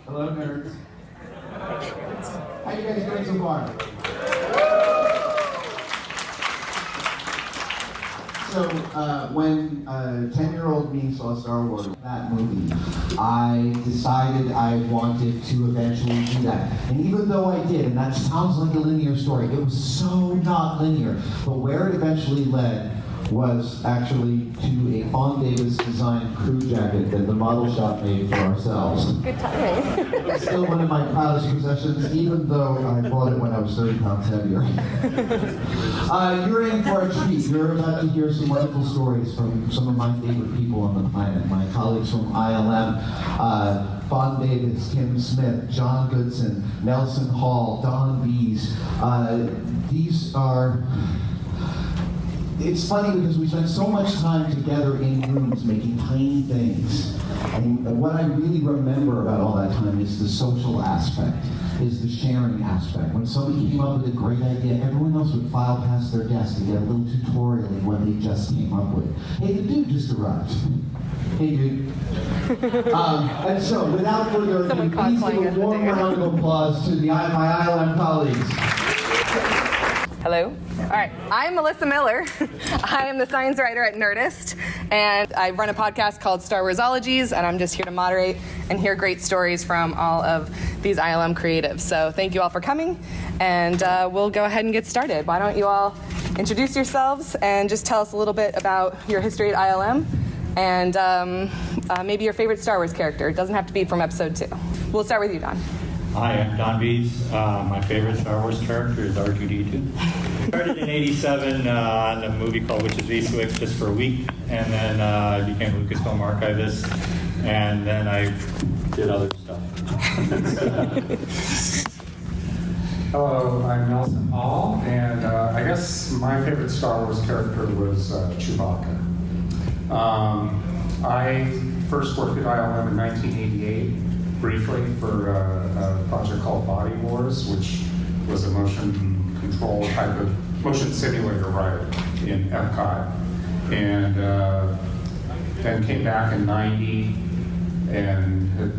Hello, nerds. How you guys doing so far? So, when 10-year-old me saw Star Wars, that movie, I decided I wanted to eventually do that. And even though I did, and that sounds like a linear story, it was so not linear. But where it eventually led was actually to a Fon Davis designed crew jacket that the model shop made for ourselves. Good timing. It's still one of my proudest possessions, even though I bought it when I was 30 pounds heavier. You're in for a treat. You're about to hear some wonderful stories from some of my favorite people on the planet. My colleagues from ILM, Fon Davis, Kim Smith, John Goodson, Nelson Hall, Don Bies. These are... It's funny because we spend so much time together in rooms making tiny things. And what I really remember about all that time is the social aspect, is the sharing aspect. When somebody came up with a great idea, everyone else would file past their desk to get a little tutorial in what they just came up with. Hey, the dude just arrived. Hey, dude. And so, without further ado, please give a warm round of applause to my ILM colleagues. Hello. All right, I'm Melissa Miller. I am the science writer at Nerdist, and I run a podcast called Star Warsologies, and I'm just here to moderate and hear great stories from all of these ILM creatives. So thank you all for coming, and we'll go ahead and get started. Why don't you all introduce yourselves and just tell us a little bit about your history at ILM, and maybe your favorite Star Wars character. It doesn't have to be from episode 2. We'll start with you, Don. Hi, I'm Don Bies. My favorite Star Wars character is R2-D2. Started in '87 on a movie called Witches v. Swift just for a week, and then I became a Lucasfilm archivist, and then I did other stuff. Hello, I'm Nelson Hall, and I guess my favorite Star Wars character was Chewbacca. I first worked at ILM in 1988. Briefly for a project called Body Wars, which was a motion control type of motion simulator ride in Epcot, and then came back in '90 and had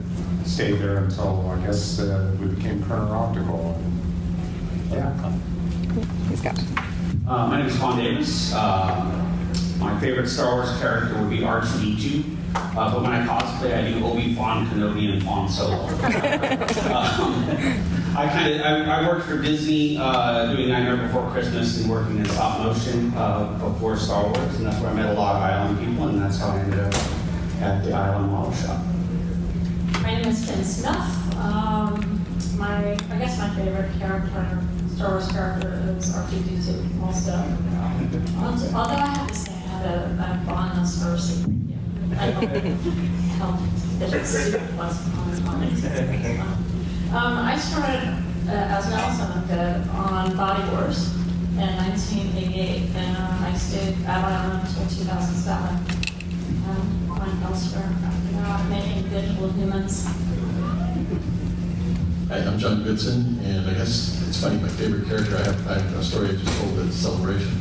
stayed there until I guess we became Kerner Optical. Yeah. He's got it. My name is Fon Davis. My favorite Star Wars character would be R2-D2. But when I cosplay, I do Obi-Wan Kenobi and Fon Solo. I worked for Disney doing Nightmare Before Christmas and working in stop motion before Star Wars, and that's where I met a lot of ILM people, and that's how I ended up at the ILM model shop. My name is Kim Smith. I guess my favorite character, Star Wars character, is R2-D2 also. Although I have to say I have a fondness for C-3PO. I don't help that it's on it. I started as Nelson on Body Wars in 1988, and I stayed at ILM until 2007. Went elsewhere after that, making digital humans. Hi, I'm John Goodson, and I guess it's funny, my favorite character, I have a story I just told at Celebration.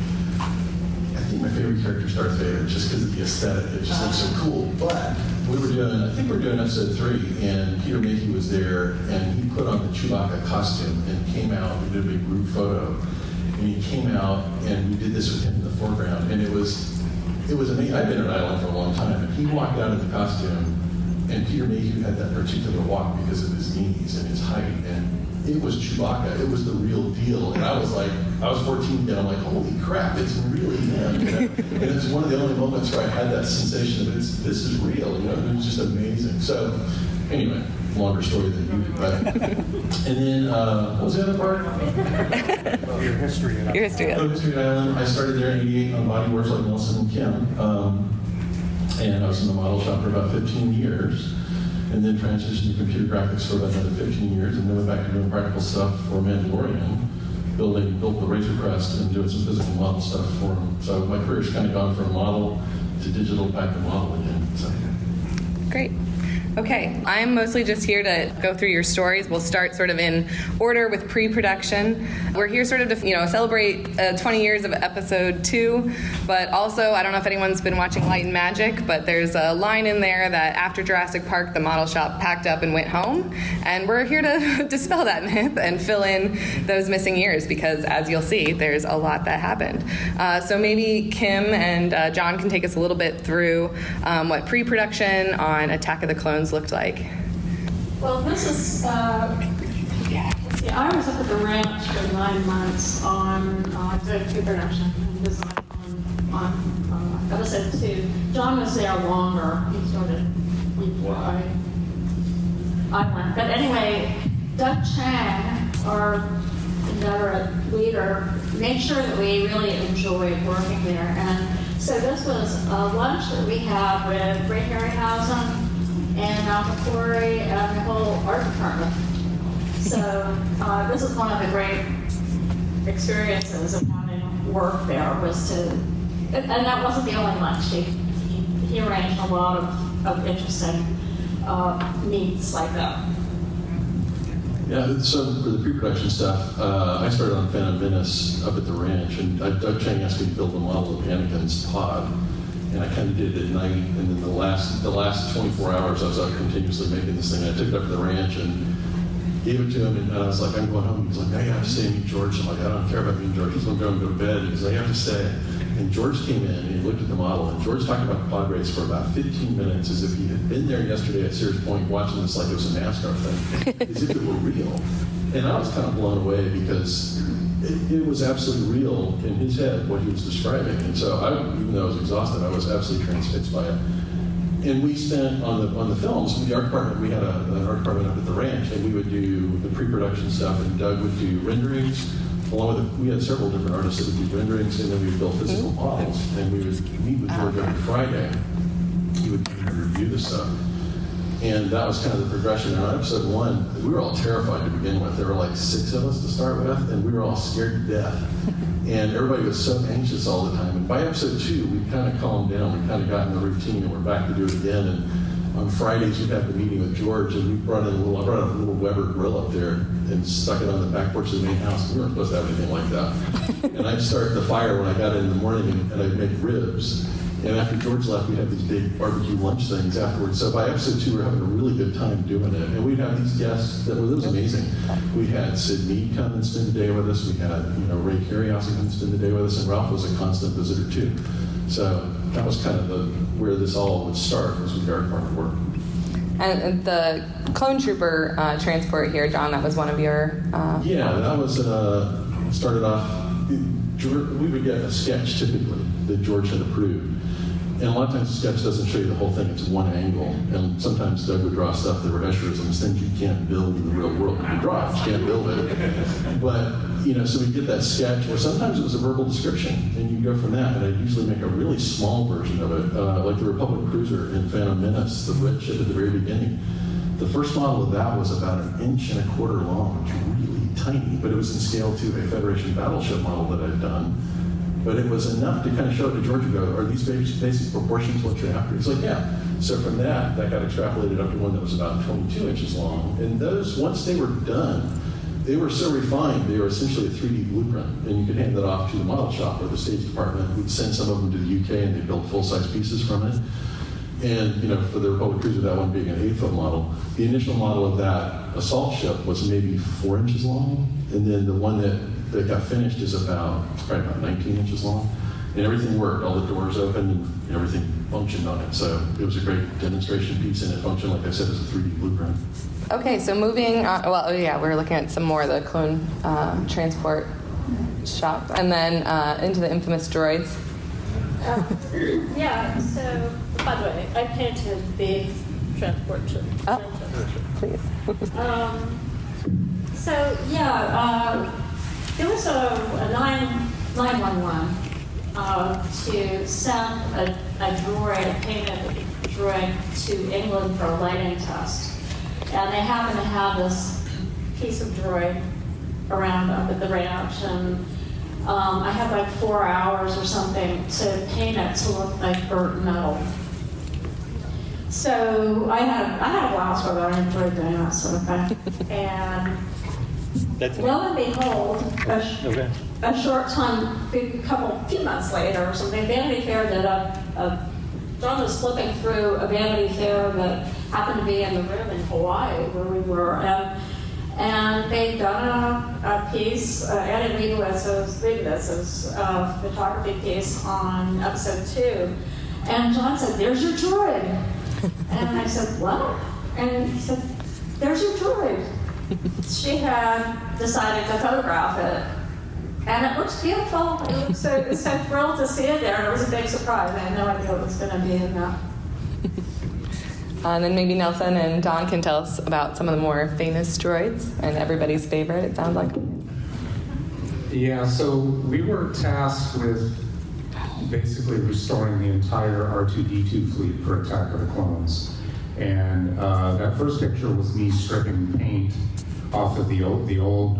I think my favorite character is Darth Vader, just because of the aesthetic. It just looks so cool. But I think we were doing episode 3, and Peter Mayhew was there, and he put on the Chewbacca costume and came out. We did a big group photo, and he came out, and we did this with him in the foreground, and it was amazing. I've been at ILM for a long time, and he walked out in the costume, and Peter Mayhew had that particular walk because of his knees and his height, and it was Chewbacca. It was the real deal. And I was 14 and I'm like, holy crap, it's really him. You know? And it's one of the only moments where I had that sensation of this is real. You know, it was just amazing. So anyway, longer story than you did, but and then what was the other part? Your history. Your history. History Island. I started there in '88 on Body Wars like Nelson and Kim. And I was in the model shop for about 15 years. And then transitioned to computer graphics for about another 15 years, and then went back to doing practical stuff for Mandalorian, built the Razor Crest and doing some physical model stuff for him. So my career's kind of gone from model to digital back to model again. So. Great. Okay, I'm mostly just here to go through your stories. We'll start sort of in order with pre-production. We're here sort of to, celebrate 20 years of episode 2, but also, I don't know if anyone's been watching Light and Magic, but there's a line in there that after Jurassic Park, the model shop packed up and went home, and we're here to dispel that myth and fill in those missing years, because as you'll see, there's a lot that happened. So maybe Kim and John can take us a little bit through what pre-production on Attack of the Clones looked like. Well, this is, let's see, I was up at the ranch for 9 months on doing pre-production and design on episode 2. John was there longer. He started before I went. But anyway, Doug Chang, our inveterate leader, made sure that we really enjoyed working there. And so this was a lunch that we had with Ray Harryhausen and Malcolm Corey and the whole art department. So this is one of the great experiences of having worked there, was to, and that wasn't the only lunch. He arranged a lot of interesting meets like that. Yeah, so for the pre-production stuff, I started on Phantom Menace up at the ranch, and Doug Chang asked me to build a model of Anakin's pod, and I kind of did it at night, and then the last 24 hours I was out continuously making this thing. I took it up to the ranch and gave it to him, and I was like, I'm going home. He's like, I have to stay and meet George. I'm like, I don't care about meeting George. He's going to go and go to bed. He's like, I have to stay. And George came in and he looked at the model, and George talked about pod race for about 15 minutes as if he had been there yesterday at Sears Point watching this like it was a NASCAR thing, as if it were real. And I was kind of blown away because it was absolutely real in his head, what he was describing. And so even though I was exhausted, I was absolutely transfixed by it. And we spent on the films, with the art department, we had an art department up at the ranch, and we would do the pre-production stuff, and Doug would do renderings. We had several different artists that would do renderings, and then we would build physical models, and we would meet with George every Friday. He would review the stuff. And that was kind of the progression. And on episode 1, we were all terrified to begin with. There were like 6 of us to start with, and we were all scared to death. And everybody was so anxious all the time. And by episode 2, we kind of calmed down. We kind of got in the routine, and we're back to do it again. And on Fridays, we'd have the meeting with George, and I brought a little Weber grill up there and stuck it on the back porch of the main house. We weren't supposed to have anything like that. And I'd start the fire when I got in the morning, and I'd make ribs. And after George left, we'd have these big barbecue lunch things afterwards. So by episode 2, we were having a really good time doing it. And we'd have these guests it was amazing. We had Sid Mead come and spend the day with us. We had Ray Harryhausen come and spend the day with us, and Ralph was a constant visitor too. So that was kind of where this all would start, was with the art department work. And the Clone Trooper transport here, John, that was one of your... Yeah, that was, started off, we would get a sketch typically that George had approved. And a lot of times the sketch doesn't show you the whole thing, it's one angle. And sometimes Doug would draw stuff that were Escher's things you can't build in the real world. You can draw it, you can't build it. But, so we'd get that sketch, or sometimes it was a verbal description, and you'd go from that. And I'd usually make a really small version of it, like the Republic Cruiser in Phantom Menace, the red ship at the very beginning. The first model of that was about 1.25 inches long, which was really tiny, but it was in scale to a Federation battleship model that I'd done. But it was enough to kind of show it to George and go, are these basic proportions what you're after? He's like, yeah. So from that got extrapolated up to one that was about 22 inches long. And those, once they were done, they were so refined, they were essentially a 3D blueprint. And you could hand that off to the model shop or the stage department. We'd send some of them to the UK, and they'd build full-size pieces from it. And for the Republic Cruiser, that one being an 8-foot model, the initial model of that assault ship was maybe 4 inches long. And then the one that got finished is probably about 19 inches long. And everything worked. All the doors opened and everything functioned on it. So it was a great demonstration piece, and it functioned, like I said, as a 3D blueprint. Okay, so moving on, we're looking at some more of the clone transport shop, and then into the infamous droids. So, by the way, I painted the transport ship. Please. There was a 911 to send a painted droid to England for a lighting test. And they happened to have this piece of droid around up at the ranch, and I had like 4 hours or something to paint it to look like burnt metal. So I had a blast with it. I enjoyed doing that sort of thing. And lo and behold, a short time, few months later or something, Vanity Fair did John was flipping through a Vanity Fair that happened to be in the room in Hawaii where we were. And they'd done a piece, Annie Reedwiss's photography piece on episode 2. And John said, "There's your droid." And I said, "What?" And he said, "There's your droid." She had decided to photograph it. And it looks beautiful. It was so thrilled to see it there. And it was a big surprise. I had no idea what was going to be in that. And then maybe Nelson and Don can tell us about some of the more famous droids and everybody's favorite, it sounds like. Yeah, so we were tasked with basically restoring the entire R2-D2 fleet for Attack of the Clones. And that first picture was me stripping paint off of the old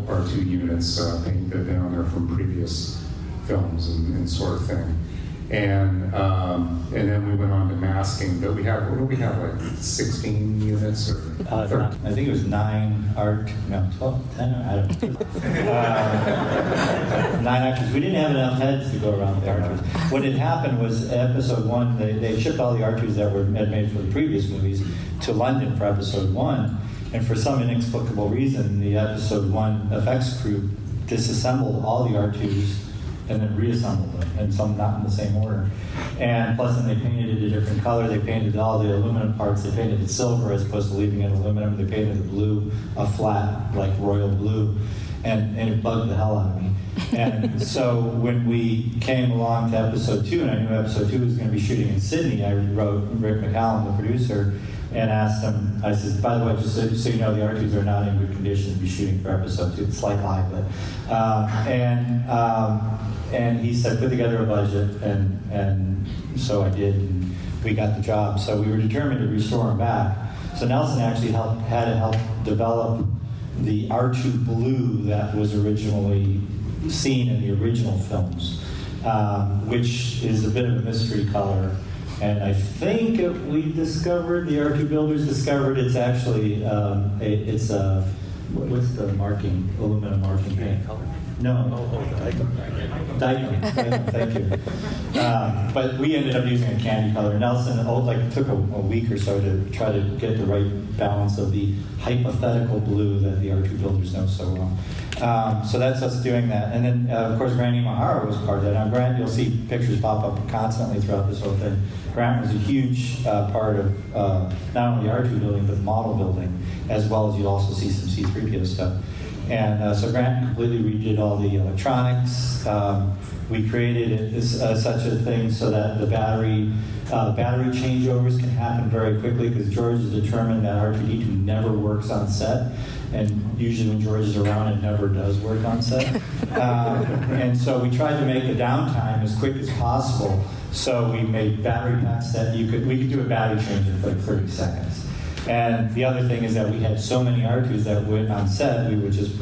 R2 units, paint that had been on there from previous films and sort of thing. And then we went on to masking, but we have, what do we have, like 16 units or? I think it was 9 art, no, 12, 10, I don't know. 9 actors. We didn't have enough heads to go around the R2s. What had happened was episode 1, they shipped all the R2s that had made for the previous movies to London for episode 1. And for some inexplicable reason, the episode 1 effects crew disassembled all the R2s and then reassembled them, and some not in the same order. And plus, then they painted it a different color. They painted all the aluminum parts. They painted it silver as opposed to leaving it aluminum. They painted the blue a flat, like royal blue, and it bugged the hell out of me. And so when we came along to episode 2, and I knew episode 2 was going to be shooting in Sydney, I wrote Rick McCallum, the producer, and asked him, I said, by the way, just so you know, the R2s are not in good condition to be shooting for episode 2. It's like lie, but, and he said, put together a budget, and so I did, and we got the job. So we were determined to restore them back. So Nelson actually had to help develop the R2 blue that was originally seen in the original films, which is a bit of a mystery color. And I think we discovered, the R2 builders discovered it's actually, what's the marking, aluminum marking paint? No. Dicom, thank you. But we ended up using a candy color. Nelson took a week or so to try to get the right balance of the hypothetical blue that the R2 builders know so well. So that's us doing that. And then, of course, Grant Imahara was part of that. Now, Grant, you'll see pictures pop up constantly throughout this whole thing. Grant was a huge part of not only the R2 building, but the model building, as well as you'll also see some C-3PO stuff. And so Grant completely redid all the electronics. We created such a thing so that the battery changeovers can happen very quickly, because George is determined that R2-D2 never works on set. And usually when George is around, it never does work on set. And so we tried to make the downtime as quick as possible. So we made battery packs that we could do a battery change in like 30 seconds. And the other thing is that we had so many R2s that went on set, we would just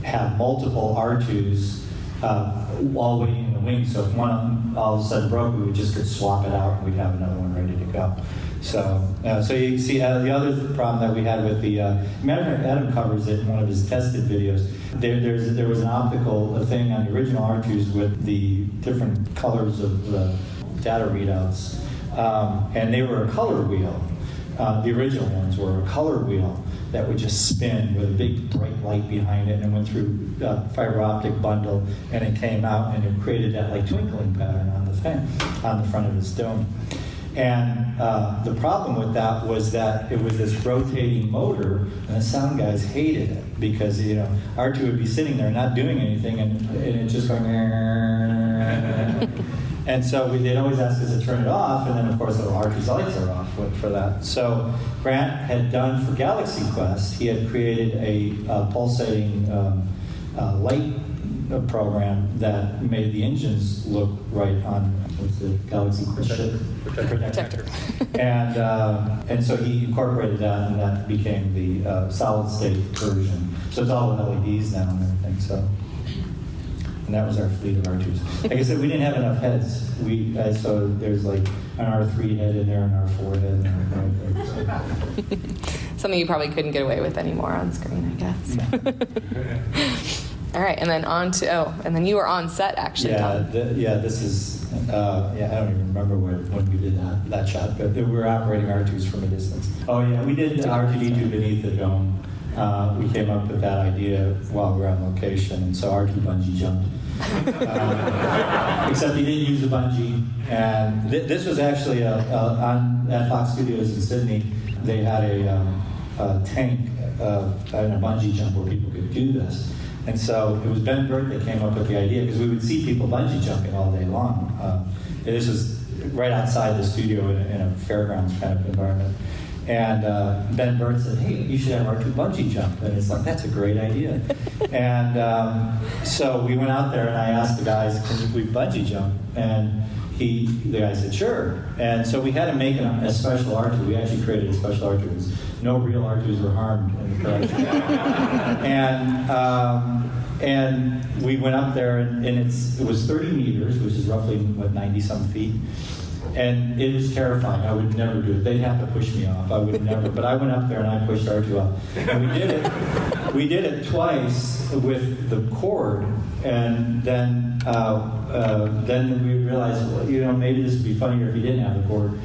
have multiple R2s all waiting in the wings. So if one all of a sudden broke, we could swap it out and we'd have another one ready to go. So you can see the other problem that we had with the, Adam covers it in one of his tested videos. There was an optical thing on the original R2s with the different colors of the data readouts, and they were a color wheel. The original ones were a color wheel that would just spin with a big bright light behind it, and went through fiber optic bundle, and it came out and it created that like twinkling pattern on the thing, on the front of this dome. And the problem with that was that it was this rotating motor, and the sound guys hated it because R2 would be sitting there not doing anything, and it just going. And so they'd always ask us to turn it off, and then of course the R2's lights are off for that. So Grant had done for Galaxy Quest, he had created a pulsating light program that made the engines look right on the Galaxy Quest protector. And so he incorporated that, and that became the solid state version. So it's all with LEDs now and everything. So and that was our fleet of R2s. Like I said, we didn't have enough heads. So there's like an R3 head in there, an R4 head, and everything like that. Something you probably couldn't get away with anymore on screen, I guess. All right, and then and then you were on set actually. Yeah, this is. I don't even remember when we did that shot, but we were operating R2s from a distance. Oh yeah, we did R2D2 beneath the dome. We came up with that idea while we were on location, and so R2 bungee jumped. Except he didn't use a bungee, and this was actually at Fox Studios in Sydney. They had a tank and a bungee jump where people could do this. And so it was Ben Burt that came up with the idea, because we would see people bungee jumping all day long. This was right outside the studio in a fairgrounds kind of environment. And Ben Burt said, hey, you should have R2 bungee jump. And it's like, that's a great idea. And so we went out there, and I asked the guys, can we bungee jump? And the guy said, sure. And so we had to make a special R2. We actually created a special R2. No real R2s were harmed in the production. And we went up there, and it was 30 meters, which is roughly, 90-some feet. And it was terrifying. I would never do it. They'd have to push me off. I would never. But I went up there, and I pushed R2 off. And we did it twice with the cord, and then we realized, well, maybe this would be funnier if he didn't have the cord,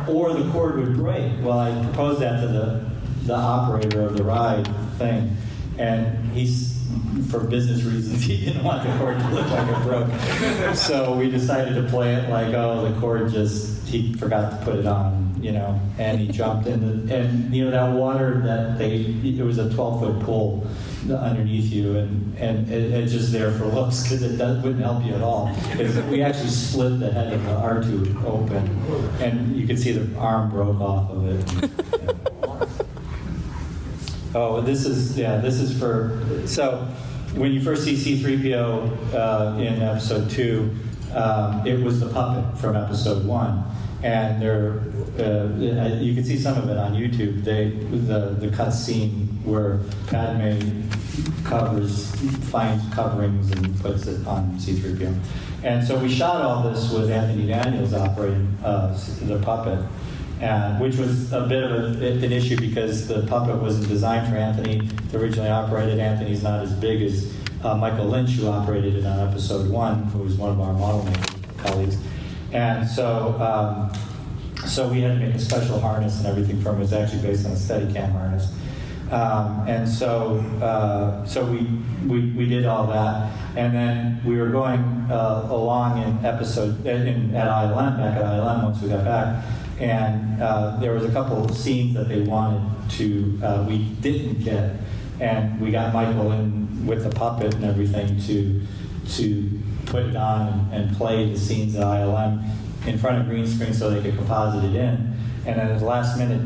or the cord would break. Well, I proposed that to the operator of the ride thing, and for business reasons, he didn't want the cord to look like it broke. So we decided to play it like, the cord he forgot to put it on, and he jumped in and that water it was a 12-foot pool underneath you, and it's just there for looks, because wouldn't help you at all. We actually split the head of the R2 open, and you could see the arm broke off of it. This is for, so when you first see C-3PO in episode 2, it was the puppet from episode 1. And you can see some of it on YouTube. The cut scene where Padme finds coverings and puts it on C-3PO. And so we shot all this with Anthony Daniels operating the puppet, which was a bit of an issue, because the puppet wasn't designed for Anthony to originally operate it. Anthony's not as big as Michael Lynch, who operated it on episode 1, who was one of our model maker colleagues. And so we had to make a special harness and everything for him. It was actually based on a Steadicam harness. And so we did all that. And then we were going along at ILM, back at ILM once we got back. And there was a couple of scenes that they wanted we didn't get. And we got Michael in with the puppet and everything to put it on and play the scenes at ILM in front of green screen so they could composite it in. And then at the last minute,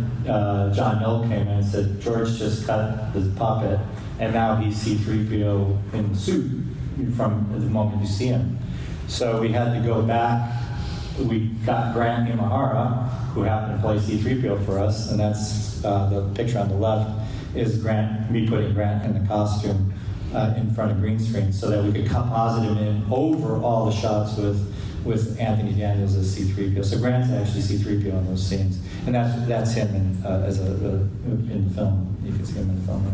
John Mill came in and said, George just cut the puppet, and now he's C-3PO in the suit from the moment you see him. So we had to go back. We got Grant Imahara, who happened to play C-3PO for us, and that's the picture on the left is me putting Grant in the costume in front of green screen so that we could composite him in over all the shots with Anthony Daniels as C-3PO. So Grant's actually C-3PO in those scenes, and that's him in the film. You can see him in the film.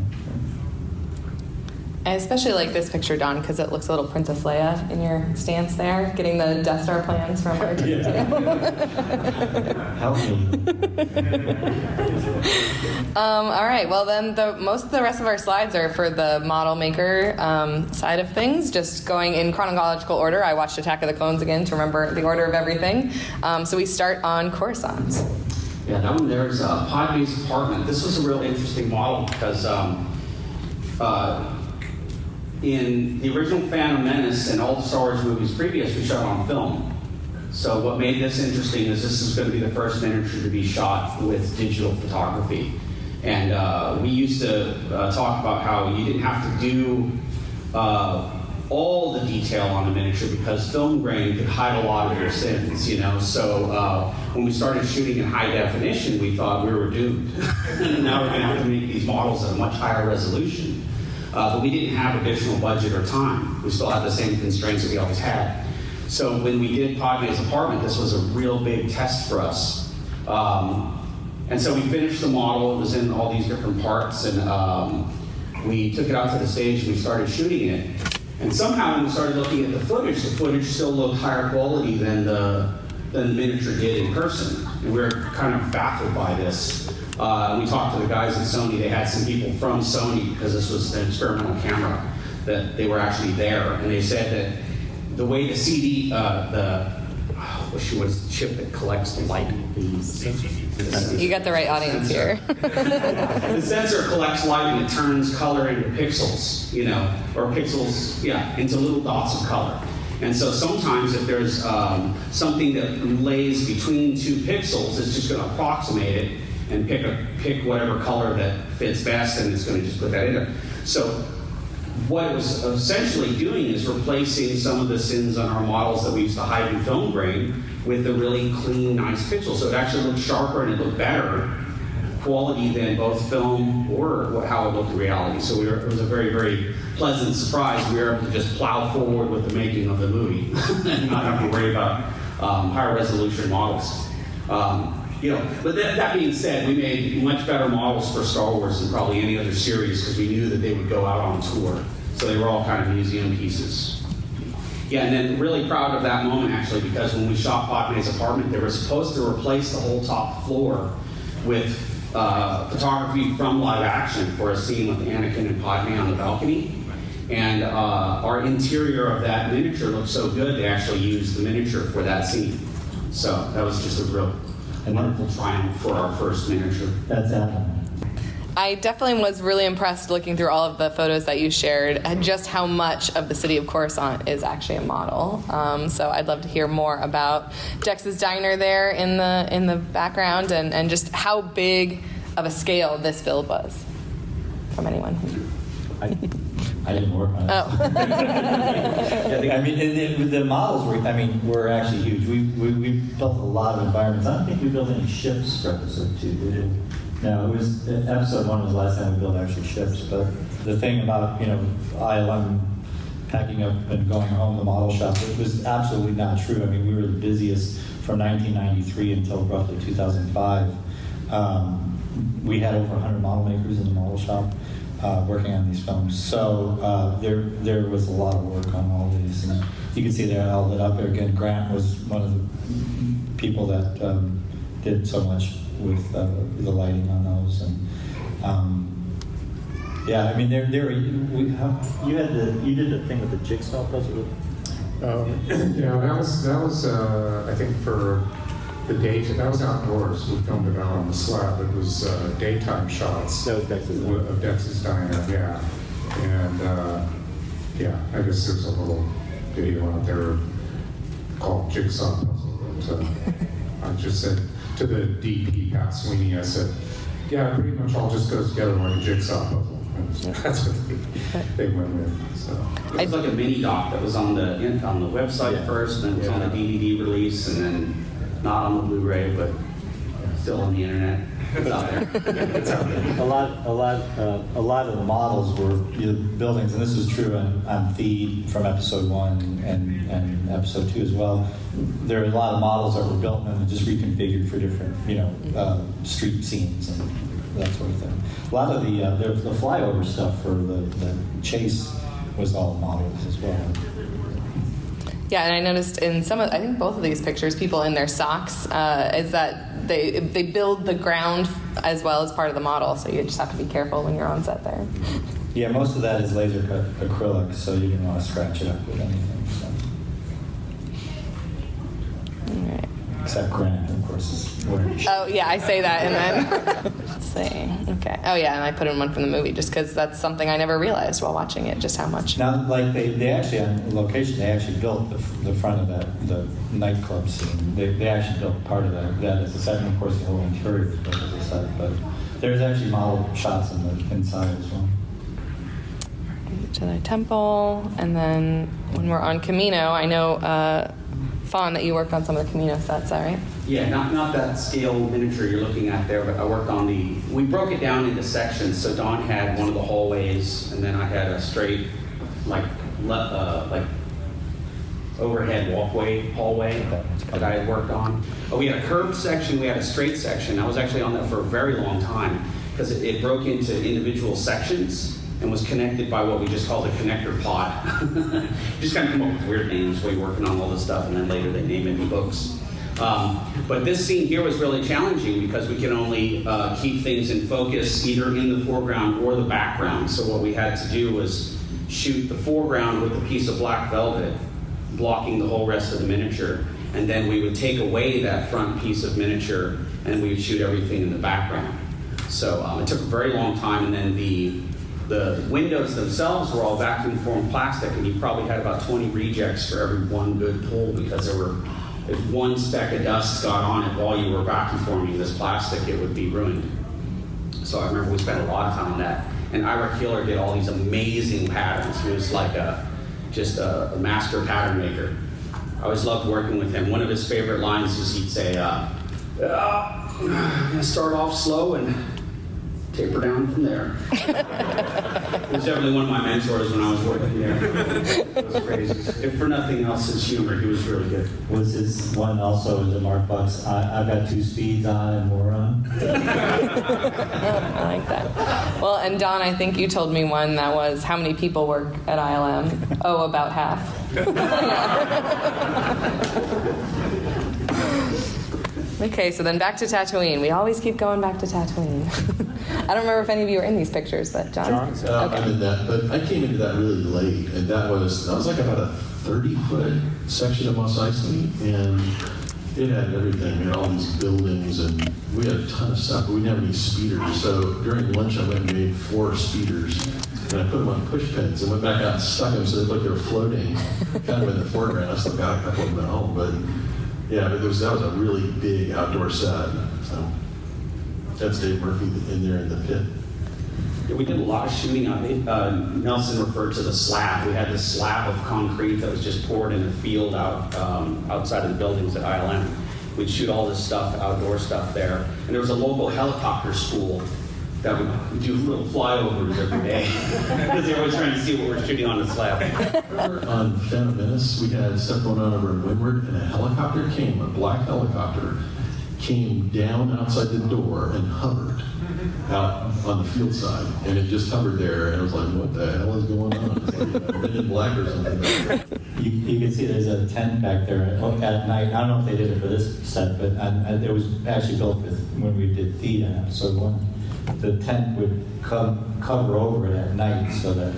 I especially like this picture, Don, because it looks a little Princess Leia in your stance there, getting the Death Star plans from R2D2. Help me. All right, well then most of the rest of our slides are for the model maker side of things, just going in chronological order. I watched Attack of the Clones again to remember the order of everything. So we start on Coruscant. Yeah, that one there is Padme's apartment. This was a real interesting model because in the original Phantom Menace and all the Star Wars movies previous, we shot on film. So what made this interesting is this is going to be the first miniature to be shot with digital photography. And we used to talk about how you didn't have to do all the detail on the miniature because film grain could hide a lot of your sins, So when we started shooting in high definition, we thought we were doomed. Now we're going to have to make these models at a much higher resolution. But we didn't have additional budget or time. We still had the same constraints that we always had. So when we did Padme's apartment, this was a real big test for us. And so we finished the model. It was in all these different parts, and we took it out to the stage and we started shooting it. And somehow when we started looking at the footage still looked higher quality than the miniature did in person. And we were kind of baffled by this. We talked to the guys at Sony. They had some people from Sony, because this was an experimental camera, that they were actually there. And they said that the way the CD, she was the chip that collects the light. You got the right audience here. The sensor collects light and it turns color into pixels, or pixels, into little dots of color. And so sometimes if there's something that lays between two pixels, it's just going to approximate it and pick whatever color that fits best, and it's going to just put that in there. So what it was essentially doing is replacing some of the sins on our models that we used to hide in film grain with a really clean, nice pixel. So it actually looked sharper and it looked better quality than both film or how it looked in reality. So it was a very, very pleasant surprise. We were able to just plow forward with the making of the movie and not have to worry about higher resolution models. But that being said, we made much better models for Star Wars than probably any other series, because we knew that they would go out on tour. So they were all kind of museum pieces. Yeah, and then really proud of that moment, actually, because when we shot Padme's apartment, they were supposed to replace the whole top floor with photography from live action for a scene with Anakin and Padme on the balcony. And our interior of that miniature looked so good, they actually used the miniature for that scene. So that was just a real wonderful triumph for our first miniature. That's Adam. I definitely was really impressed looking through all of the photos that you shared, and just how much of the city of Coruscant is actually a model. So I'd love to hear more about Dex's Diner there in the background, and just how big of a scale this build was. From anyone. I didn't work on it. Oh. I mean, the models were actually huge. We built a lot of environments. I don't think we built any ships for episode 2, did we? No, it was episode 1 was the last time we built actually ships. But the thing about ILM packing up and going home, the model shop, it was absolutely not true. I mean, we were the busiest from 1993 until roughly 2005. We had over 100 model makers in the model shop working on these films. So there was a lot of work on all these. And you can see they're all lit up there. Again, Grant was one of the people that did so much with the lighting on those. And you did the thing with the jigsaw puzzle. That was I think for the day. That was outdoors. We filmed it out on the slab. It was daytime shots. That was Dex's Diner. Of Dex's Diner, yeah. And I guess there's a little video out there called Jigsaw Puzzle. But I just said to the DP, Pat Sweeney, I said, yeah, pretty much all just goes together like a jigsaw puzzle. And that's what they went with. So. It was like a mini doc that was on the website first, and then it was on the DVD release, and then not on the Blu-ray, but still on the internet. It's out there. It's out there. A lot of the models were buildings, and this was true on Feed from episode 1 and episode 2 as well. There are a lot of models that were built and just reconfigured for different, street scenes and that sort of thing. A lot of the flyover stuff for the chase was all models as well. Yeah, and I noticed in I think both of these pictures, people in their socks, is that they build the ground as well as part of the model, so you just have to be careful when you're on set there. Yeah, most of that is laser cut acrylic, so you didn't want to scratch it up with anything. So. All right. Except Grant, of course, is wearing. Oh yeah, I say that, and then let's see. Okay. Oh yeah, and I put in one from the movie just because that's something I never realized while watching it, just how much. Now, like they actually on location, they actually built the front of the nightclub scene. They actually built part of that as a set, and of course the whole interior was built as a set. But there's actually model shots in the inside as well. Jedi Temple, and then when we're on Camino, I know Fon that you worked on some of the Camino sets, is that right? Yeah, not that scale miniature you're looking at there, but I worked on we broke it down into sections. So Don had one of the hallways, and then I had a straight, like overhead hallway that I had worked on. But we had a curved section, we had a straight section. I was actually on that for a very long time because it broke into individual sections and was connected by what we just called a connector pod. Just kind of come up with weird names while you're working on all this stuff, and then later they name it in books. But this scene here was really challenging because we can only keep things in focus either in the foreground or the background. So what we had to do was shoot the foreground with a piece of black velvet, blocking the whole rest of the miniature. And then we would take away that front piece of miniature and we would shoot everything in the background. So it took a very long time, and then the windows themselves were all vacuum formed plastic, and you probably had about 20 rejects for every one good pull, because if one speck of dust got on it while you were vacuum forming this plastic, it would be ruined. So I remember we spent a lot of time on that. And Ira Keeler did all these amazing patterns. He was like just a master pattern maker. I always loved working with him. One of his favorite lines is he'd say, I'm gonna start off slow and taper down from there. He was definitely one of my mentors when I was working there. It was crazy. If for nothing else, his humor, he was really good. Was his one also the Mark Bucks, I've got 2 speeds on and more on? I like that. Well, and Don, I think you told me one that was, how many people work at ILM? Oh, about half. Okay, so then back to Tatooine. We always keep going back to Tatooine. I don't remember if any of you were in these pictures, but John? I'm in that, but I came into that really late, and that was like about a 30-foot section of Mos Eisley, and it had everything. We had all these buildings, and we had a ton of stuff, but we didn't have any speeders. So during lunch, I went and made 4 speeders, and I put them on push pins and went back out and stuck them so they looked like they were floating, kind of in the foreground. I still got a couple of them at home, but yeah, but that was a really big outdoor set. So that's Dave Murphy in there in the pit. Yeah, we did a lot of shooting on it. Nelson referred to the slab. We had this slab of concrete that was just poured in a field outside of the buildings at ILM. We'd shoot all this stuff, outdoor stuff there. And there was a local helicopter school that would do little flyovers every day because they were always trying to see what we're shooting on the slab. On Phantom Menace, we had stuff going on over in Windward, and a black helicopter came down outside the door and hovered out on the field side, and it just hovered there, and I was like, what the hell is going on? It's like Men in Black or something. You can see there's a tent back there at night. I don't know if they did it for this set, but it was actually built when we did Theed on episode 1. The tent would cover over it at night so that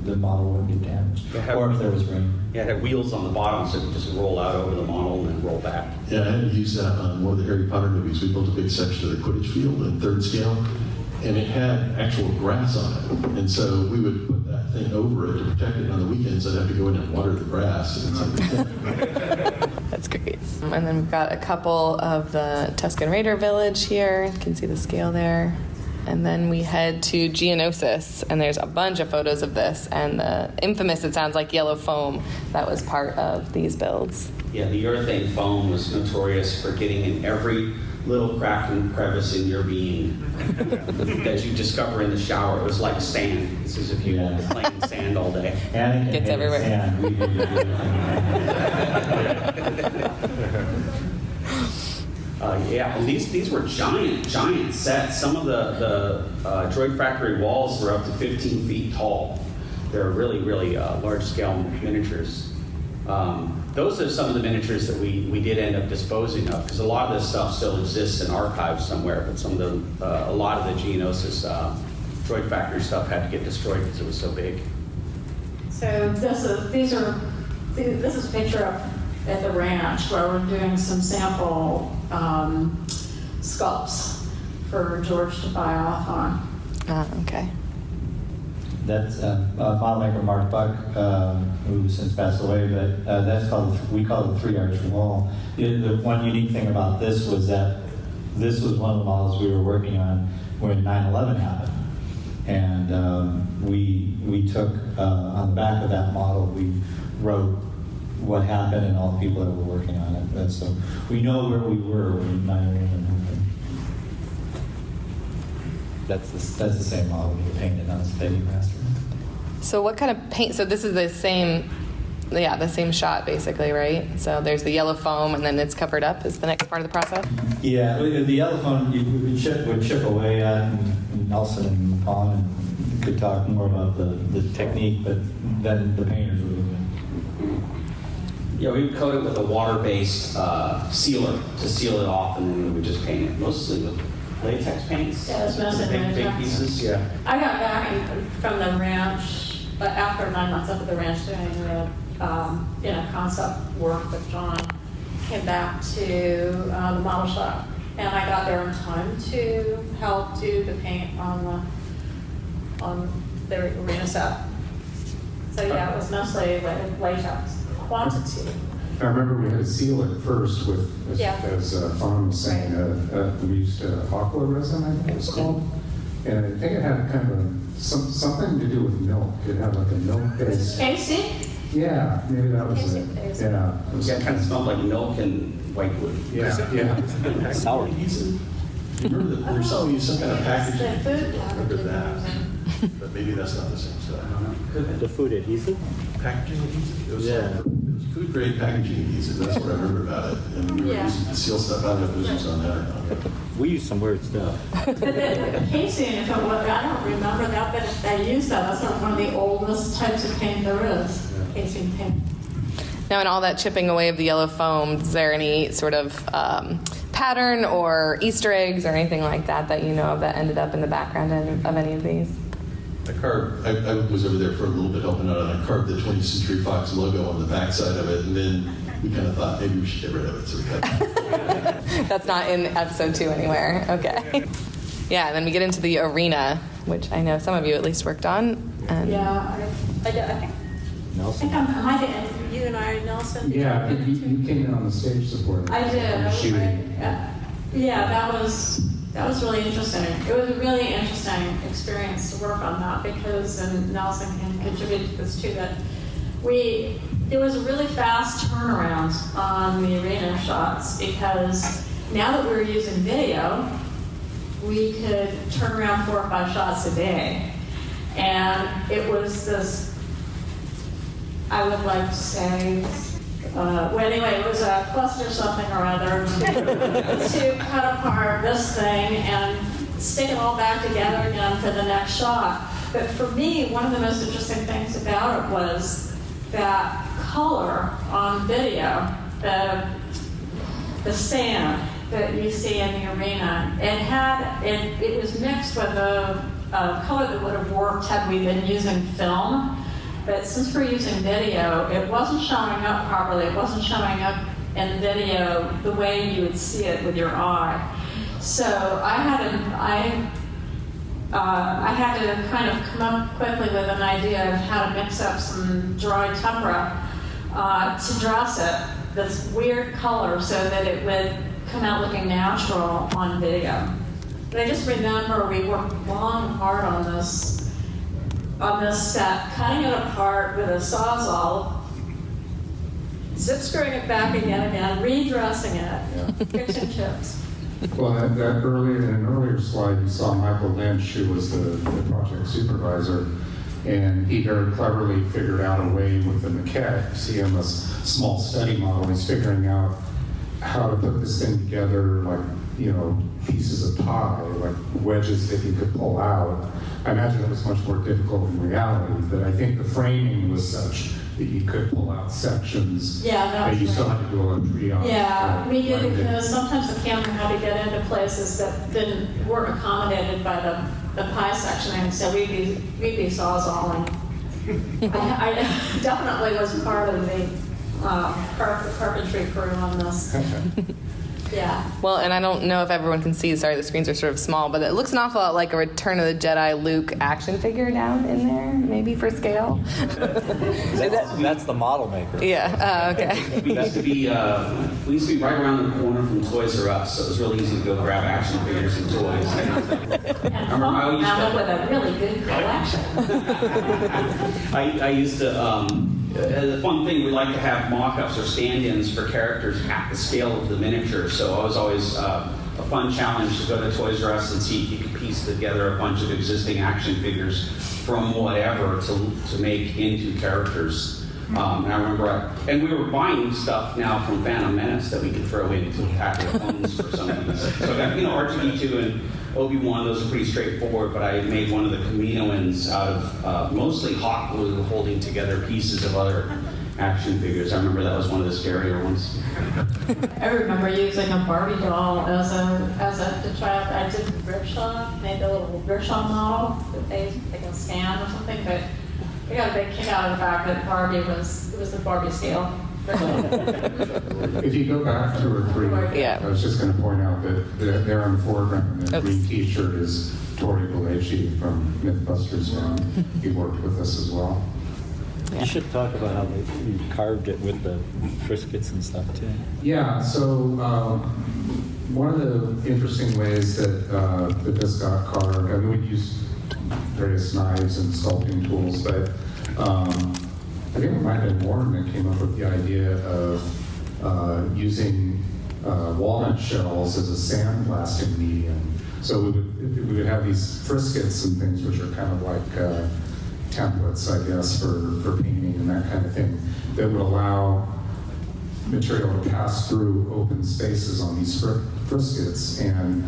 the model wouldn't get damaged, or if there was rain. Yeah, it had wheels on the bottom so it would just roll out over the model and then roll back. Yeah, I had to use that on one of the Harry Potter movies. We built a big section of the Quidditch field in 3rd scale, and it had actual grass on it. And so we would put that thing over it to protect it. On the weekends, I'd have to go in and water the grass. And it's like, That's great. And then we've got a couple of the Tusken Raider village here. You can see the scale there. And then we head to Geonosis, and there's a bunch of photos of this, and the infamous, it sounds like, yellow foam that was part of these builds. Yeah, the urethane foam was notorious for getting in every little crack and crevice in your being that you discover in the shower. It was like sand. It's as if you were playing sand all day. And it gets everywhere. Sand. We did Yeah, these were giant sets. Some of the Droid Factory walls were up to 15 feet tall. They're really, really large-scale miniatures. Those are some of the miniatures that we did end up disposing of, because a lot of this stuff still exists in archives somewhere, but a lot of the Geonosis Droid Factory stuff had to get destroyed because it was so big. So this is a picture of at the ranch where we're doing some sample sculpts for George to buy off on. Okay. That's model maker Mark Buck, who since passed away, but we call it the 3-arch wall. The one unique thing about this was that this was one of the models we were working on when 9/11 happened. And we took, on the back of that model, we wrote what happened and all the people that were working on it. And so we know where we were when 9/11 happened. That's the same model we painted on Spaghetti Master. So what kind of paint? So this is the same shot basically, right? So there's the yellow foam, and then it's covered up. Is the next part of the process? Yeah, the yellow foam would chip away at, and Nelson and Fon could talk more about the technique, but then the painters would. Yeah, we would coat it with a water-based sealer to seal it off, and then we would just paint it, mostly with latex paints. Yeah, it's mostly big latex. pieces. Yeah. I got back from the ranch, but after 9 months up at the ranch doing the concept work with John, came back to the model shop, and I got there in time to help do the paint on the arena set. So yeah, it was mostly latex quantity. I remember we had to seal it first with, as Fon was saying, we used aqua resin, I think it was called. And I think it had kind of something to do with milk. It had like a milk-based. Casey? Yeah, maybe that was it. Casey. Yeah. It was It kind of smelled like milk and white wood. Yeah. Sour. Remember that there's some kind of packaging. The food I remember that. But maybe that's not the same stuff. The food adhesive? Packaging adhesive? It was food grade packaging adhesive. That's what I remember about it. And we were using to seal stuff. I don't know if this was on that or not. We use some weird stuff. Casey, I don't remember that, but I used that. That's one of the oldest types of paint there is. Casey paint. Now, in all that chipping away of the yellow foam, is there any sort of pattern or Easter eggs or anything like that you know of that ended up in the background of any of these? I was over there for a little bit helping out, and I carved the 20th Century Fox logo on the backside of it, and then we kind of thought maybe we should get rid of it, so we cut it. That's not in episode 2 anywhere. Okay. Yeah, and then we get into the arena, which I know some of you at least worked on. And Yeah, I think Nelson? I might have, you and I, Nelson. Yeah, I think you came in on the stage support. I did. Shooting. That was really interesting. It was a really interesting experience to work on that because, and Nelson can contribute to this too, that there was a really fast turnaround on the arena shots because now that we were using video, we could turn around 4 or 5 shots a day. And it was this, I would like to say, it was a cluster something or other to cut apart this thing and stick it all back together again for the next shot. But for me, one of the most interesting things about it was that color on video, the sand that you see in the arena. It was mixed with a color that would have worked had we been using film. But since we're using video, it wasn't showing up properly. It wasn't showing up in video the way you would see it with your eye. So I had to kind of come up quickly with an idea of how to mix up some dry tempera to dress it this weird color so that it would come out looking natural on video. But I just remember we worked long and hard on this set, cutting it apart with a Sawzall, zip screwing it back again, redressing it, fixing chips. Well, in an earlier slide, you saw Michael Lynch, who was the project supervisor, and he very cleverly figured out a way with the maquette. See him a small study model. He's figuring out how to put this thing together, like, pieces of pie, like wedges that you could pull out. I imagine it was much more difficult in reality, but I think the framing was such that you could pull out sections. Yeah, that but was you still right. had to do a triage. Yeah, we did Right. because sometimes the camera had to get into places that weren't accommodated by the pie sectioning, so we'd be sawzalling. I definitely was part of the carpentry crew on this. Yeah. Well, and I don't know if everyone can see, sorry, the screens are sort of small, but it looks an awful lot like a Return of the Jedi Luke action figure down in there, maybe for scale. That's the model maker. Yeah, okay. We used to be right around the corner from Toys R Us, so it was really easy to go grab action figures and toys. And Fon with a really good collection. I used to The fun thing, we like to have mock-ups or stand-ins for characters at the scale of the miniature. So it was always a fun challenge to go to Toys R Us and see if you could piece together a bunch of existing action figures from whatever to make into characters. And I remember, and we were buying stuff now from Phantom Menace that we could throw into pack of phones for some of these. So I got, R2-D2 and Obi-Wan, those are pretty straightforward, but I made one of the Kaminoans out of mostly hot glue holding together pieces of other action figures. I remember that was one of the scarier ones. I remember using a Barbie doll as a to try out. I did rickshaw, made a little rickshaw model that they can scan or something, but I got a big kick out of the fact that Barbie it was the Barbie scale. If you go back 2 or 3, Yeah. I was just going to point out that there in the foreground, the green T-shirt is Tori Belleci from Mythbusters, and he worked with us as well. You should talk about how you carved it with the friskets and stuff too. Yeah, so one of the interesting ways that this got carved, I mean, we used various knives and sculpting tools, but I think it might have been Warren that came up with the idea of using walnut shells as a sandblasting medium. So we would have these friskets and things which are kind of like templates, I guess, for painting and that kind of thing, that would allow material to pass through open spaces on these friskets. And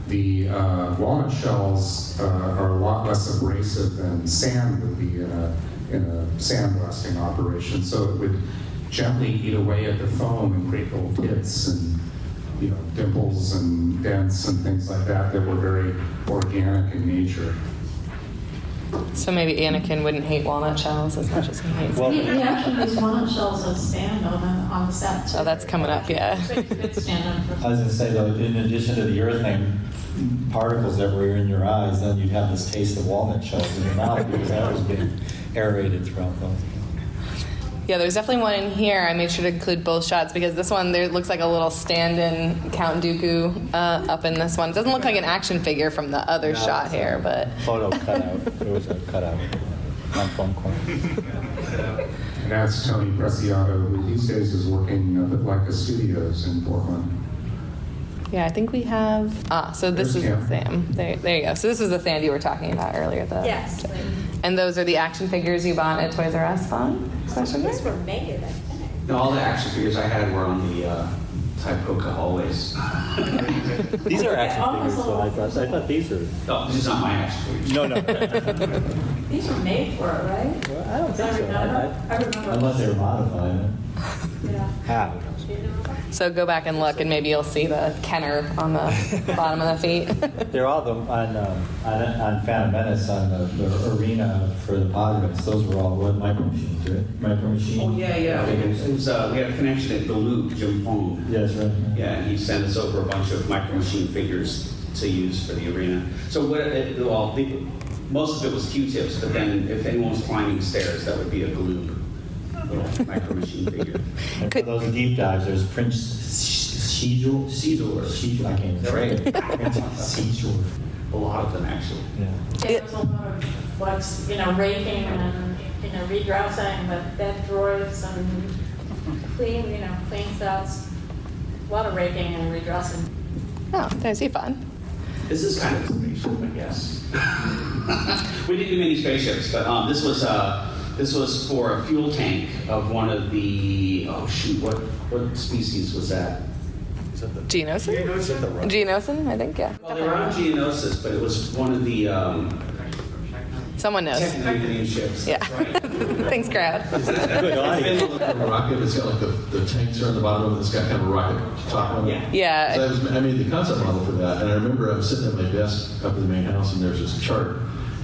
the walnut shells are a lot less abrasive than sand would be in a sandblasting operation. So it would gently eat away at the foam and create little pits and dimples and dents and things like that were very organic in nature. So maybe Anakin wouldn't hate walnut shells as much as he hates. He actually used walnut shells as stand on the set too. Oh, that's coming up, yeah. So you could stand on I was going to say, though, in addition to the urethane particles that were in your eyes, then you'd have this taste of walnut shells in your mouth because that was being aerated throughout those. Yeah, there's definitely one in here. I made sure to include both shots because this one, there looks like a little stand-in Count Dooku up in this one. It doesn't look like an action figure from the other shot here, but... Photo cutout. There was a cutout on phone call. And that's Tony Preciado, who these days is working up at Leica Studios in Portland. Yeah, I think we have... so this is the Sam. There you go. So this was the Sandy you were talking about earlier. Yes. And those are the action figures you bought at Toys R Us, Fon? These were made, I think. No, all the action figures I had were on the Taipoka hallways. These are action figures, so I thought these were. Oh, this is not my action figures. No. These were made for it, right? Well, I don't think so. I remember. Unless they were modified. Yeah. How? Do you know about? So go back and look, and maybe you'll see the Kenner on the bottom of the feet. They're all on Phantom Menace on the arena for the pod race. Those were all Micro Machines, right? Micro Machine. Oh, yeah. It was, we had a connection at the Loop, Jim Fong. Yeah, that's right. Yeah, and he sent us over a bunch of Micro Machine figures to use for the arena. So most of it was Q-tips, but then if anyone was climbing stairs, that would be a Gloob little Micro Machine figure. And for those deep dives, there's Prince Caesar, I can't even say it. Prince Caesar. A lot of them, actually. Yeah. There was a lot of raking and redressing the dead droids and clean sets. A lot of raking and redressing. Oh, there's you, Fon. This is kind of a spaceship, I guess. We didn't do many spaceships, but this was for a fuel tank of one of the what species was that? Geonosis? Geonosis, I think, yeah. Well, they were on Geonosis, but it was one of the Someone knows. technically ships. Yeah. That's right. Thanks, crowd. Good audience. A rocket, it's got like the tanks are on the bottom of it, it's got kind of a rocket top on it. Yeah. Yeah. So I made the concept model for that, and I remember I was sitting at my desk up in the main house, and there's this chart,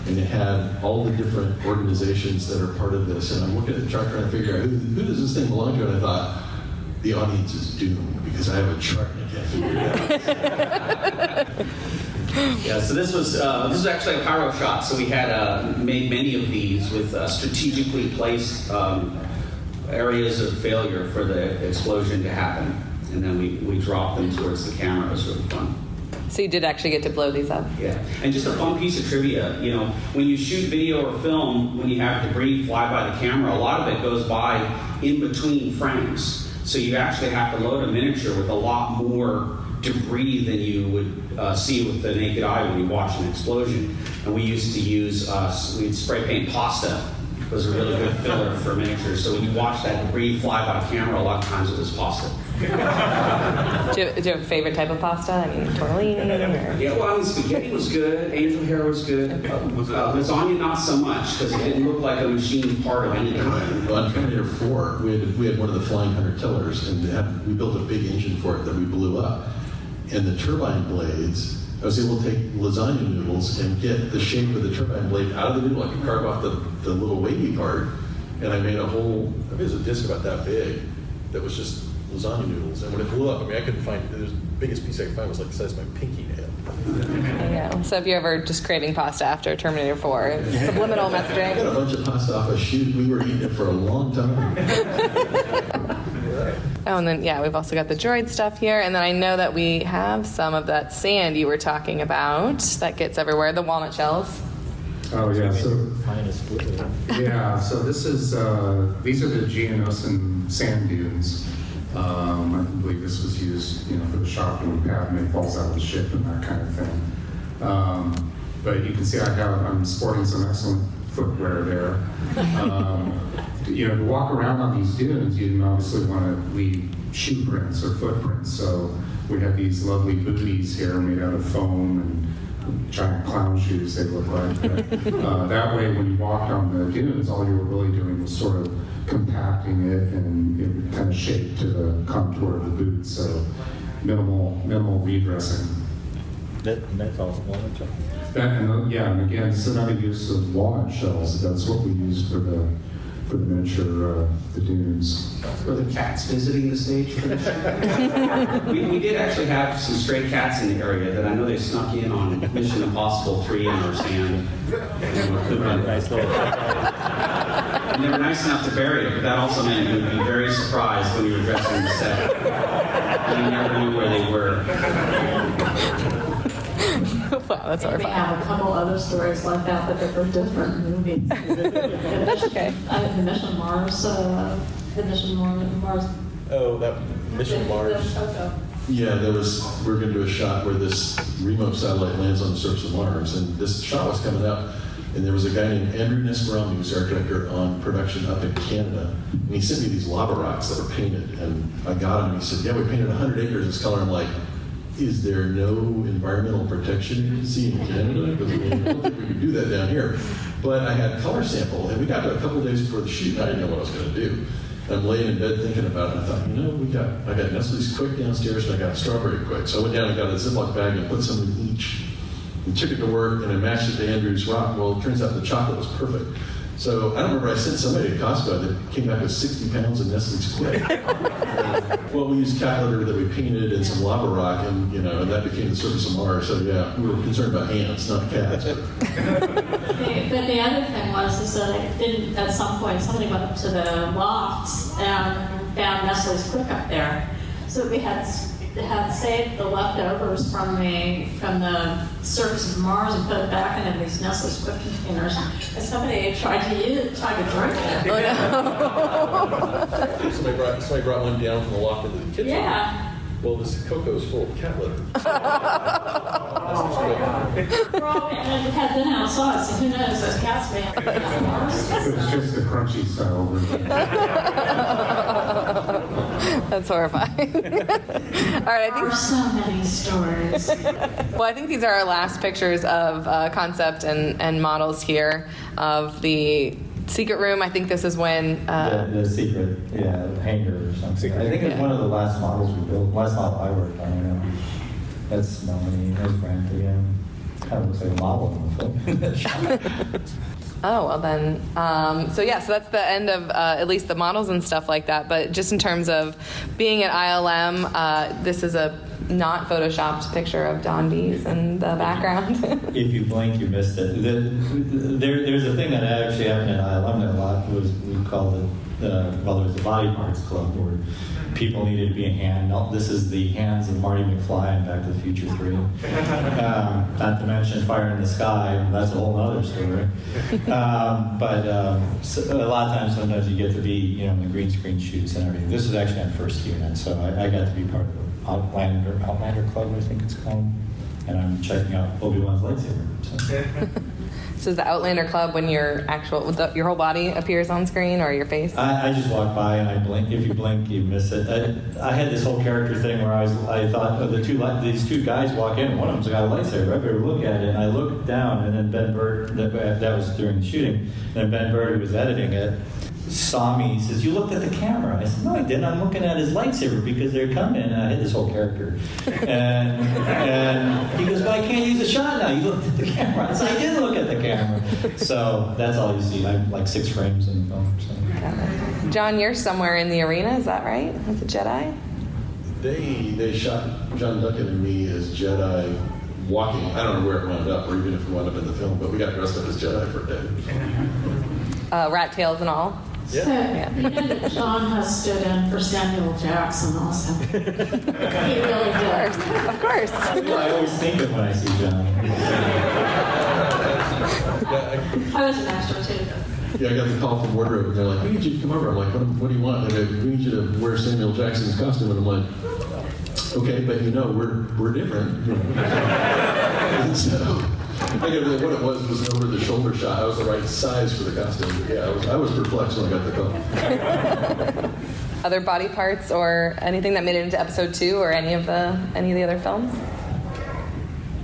and it had all the different organizations that are part of this, and I'm looking at the chart trying to figure out who does this thing belong to, and I thought, the audience is doomed, because I have a chart and I can't figure it out. Yeah, so this was actually a pyro shot. So we had made many of these with strategically placed areas of failure for the explosion to happen, and then we dropped them towards the camera. It was really fun. So you did actually get to blow these up. Yeah, and just a fun piece of trivia, when you shoot video or film, when you have debris fly by the camera, a lot of it goes by in between frames. So you actually have to load a miniature with a lot more debris than you would see with the naked eye when you watch an explosion. And we used to use, we'd spray paint pasta. It was a really good filler for miniatures. So when you watch that debris fly by camera, a lot of times it was pasta. Do you have a favorite type of pasta? I mean, tortellini? Or? Yeah, well, spaghetti was good. Angel hair was good. Lasagna, not so much, because it didn't look like a machine part of any kind. On Terminator 4, we had one of the Flying Hunter tillers, and we built a big engine for it that we blew up. And the turbine blades, I was able to take lasagna noodles and get the shape of the turbine blade out of the noodle. I could carve off the little wavy part, and I made a whole, I mean, it was a disc about that big that was just lasagna noodles. And when it blew up, I mean, I couldn't find it. The biggest piece I could find was like the size of my pinky nail. Yeah. So if you're ever just craving pasta after Terminator 4, it's subliminal messaging. I got a bunch of pasta off a shoot. We were eating it for a long time. Oh, and then, yeah, we've also got the droid stuff here. And then I know that we have some of that sand you were talking about that gets everywhere, the walnut shells. Oh, yeah, so, Minus blue. yeah, so this is, these are the Geonosin sand dunes. I believe this was used, for the shopping pad when it falls out of the ship and that kind of thing. But you can see I'm sporting some excellent footwear there. To walk around on these dunes, you obviously want to leave shoe prints or footprints. So we have these lovely booties here made out of foam and giant clown shoes, they look like. But, that way, when you walked on the dunes, all you were really doing was sort of compacting it and it kind of shaped to the contour of the boot. So minimal redressing. That's all walnut shells. And again, it's another use of walnut shells. That's what we used for the miniature, the dunes. Were the cats visiting the stage for the show? we did actually have some stray cats in the area that I know they snuck in on Mission Impossible 3 and Sand. Nice little. And they were nice enough to bury it, but that also meant you would be very surprised when you were dressing the set. You never knew where they were. Wow, that's We horrifying. have a couple other stories like that, but they're for different movies. That's okay. The Mission Mars, Oh, that Mission Mars. Yeah, we're going to do a shot where this remote satellite lands on the surface of Mars, and this shot was coming up, and there was a guy named Andrew Nesperami, who's art director on production up in Canada, and he sent me these lava rocks that were painted, and I got them, and he said, yeah, we painted 100 acres this color. I'm like, is there no environmental protection agency in Canada? Because I don't think we could do that down here. But I had a color sample, and we got to a couple days before the shoot, and I didn't know what I was going to do. I'm laying in bed thinking about it, and I thought, I got Nestle's Quick downstairs, and I got Strawberry Quick. So I went down and got a Ziploc bag and put some in each, and took it to work, and I matched it to Andrew's rock. Well, it turns out the chocolate was perfect. So I don't remember, I sent somebody to Costco that came back with 60 pounds of Nestle's Quick. Well, we used cat litter that we painted and some lava rock, and and that became the surface of Mars. So yeah, we were concerned about ants, not cats. But the other thing is that I didn't, at some point, somebody went up to the lofts and found Nestle's Quick up there. So we had saved the leftovers from the surface of Mars and put it back into these Nestle's Quick containers. And somebody tried to drink it. Oh, no. Somebody brought one down from the loft into the kitchen. Yeah. Well, this cocoa is full of cat litter. And it had been outside, so who knows, those cats may have been on Mars. It was just the crunchy style version. That's horrifying. All right, There are so many stories. Well, I think these are our last pictures of concept and models here of the secret room. I think this is when... The secret, hangar or something. I think it's one of the last models we built, last model I worked on. That's Melanie, there's Brent again. Kind of looks like a model in the film. Oh, well then, so that's the end of at least the models and stuff like that. But just in terms of being at ILM, this is a not photoshopped picture of Don Bies in the background. If you blink, you missed it. There's a thing that actually happened in ILM a lot. Was we called it well, there's the body parts club where people needed to be a hand. No, this is the hands of Marty McFly in Back to the Future 3. Not to mention Fire in the Sky. That's a whole other story. So a lot of times, sometimes you get to be, in the green screen shoots and everything. This is actually on first unit, so I got to be part of the Outlander Club, I think it's called, and I'm checking out Obi-Wan's lightsaber. So is the Outlander Club when your whole body appears on screen or your face? I just walk by and I blink. If you blink, you miss it. I had this whole character thing where I thought, these two guys walk in, one of them's got a lightsaber, I better look at it. And I looked down, and then Ben Bird, that was during the shooting, and then Ben Bird, who was editing it, saw me. He says, "You looked at the camera." I said, "No, I didn't. I'm looking at his lightsaber because they're coming." And I had this whole character. And he goes, "Well, I can't use the shot now. You looked at the camera." I said, "I did look at the camera." So that's all you see. I have like 6 frames in the film. So. John, you're somewhere in the arena, is that right? As a Jedi? They shot John Duncan and me as Jedi walking. I don't know where it wound up, or even if it wound up in the film, but we got dressed up as Jedi for a day. Rat tails and all? So, you know that John has stood in for Samuel Jackson also. He really did. Of course. Well, I always think of when I see John. I was an extra too. Yeah, I got the call from wardrobe, and they're like, "We need you to come over." I'm like, "What do you want?" They go, "We need you to wear Samuel Jackson's costume." And I'm like, "Okay, but we're different." And so I get what it was an over-the-shoulder shot. I was the right size for the costume. But yeah, I was perplexed when I got the call. Other body parts or anything that made it into episode 2 or any of the other films?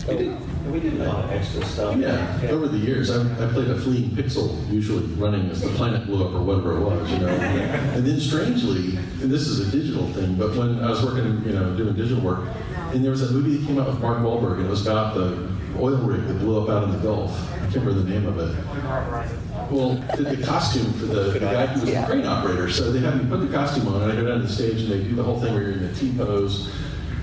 We did a lot of extra stuff. Yeah, over the years, I played a fleeing pixel, usually running as the planet blew up or whatever it was, And then strangely, and this is a digital thing, but when I was working, doing digital work, and there was a movie that came out with Mark Wahlberg, and it was about the oil rig that blew up out in the Gulf. I can't remember the name of it. Well, the costume for the guy who was the crane operator. So they have me put the costume on, and I go down to the stage, and they do the whole thing where you're in the T-pose.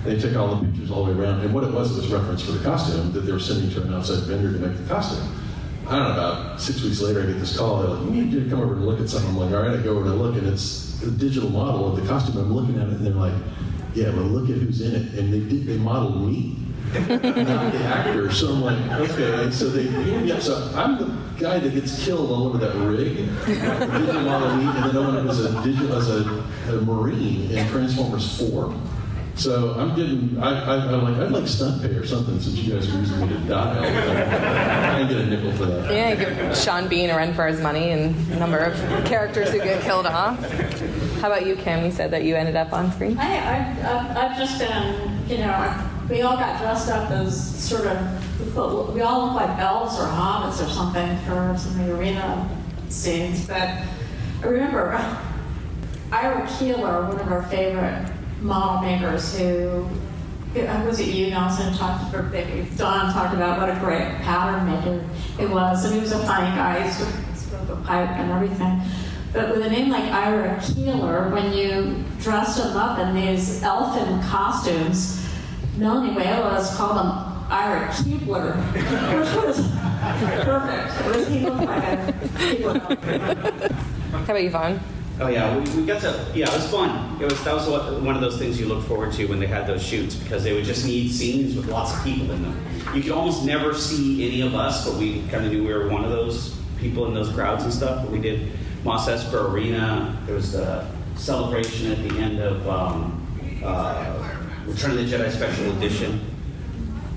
They take all the pictures all the way around. And what it was reference for the costume that they were sending to an outside vendor to make the costume. I don't know, about 6 weeks later, I get this call. They're like, "You need to come over and look at something." I'm like, "All right," I go over to look, and it's a digital model of the costume. I'm looking at it, and they're like, "Yeah, but look at who's in it." And they modeled me. Not the actor. So I'm like, okay. So they beat me up. So I'm the guy that gets killed all over that rig. Digital model me, and then I went as a Marine in Transformers 4. So I'm getting, I'd like stunt pay or something since you guys are using me to die. I get a nickel for that. Yeah, give Sean Bean a run for his money and a number of characters who get killed off. How about you, Kim? You said that you ended up on screen. I've just been, we all got dressed up as sort of, we all look like elves or hobbits or something for some of the arena scenes. But I remember Ira Keeler, one of our favorite model makers, who was it you, Nelson, Don talked about what a great pattern maker it was. And he was a funny guy. He used to smoke a pipe and everything. But with a name like Ira Keeler, when you dressed him up in these elfin costumes, Melanie Wales called him Ira Keebler, which was perfect. He looked like a Keebler. How about you, Fon? Oh yeah, we got to. Yeah, it was fun. That was one of those things you look forward to when they had those shoots, because they would just need scenes with lots of people in them. You could almost never see any of us, but we kind of knew we were one of those people in those crowds and stuff. But we did Mos Esper Arena. There was the celebration at the end of Return of the Jedi Special Edition.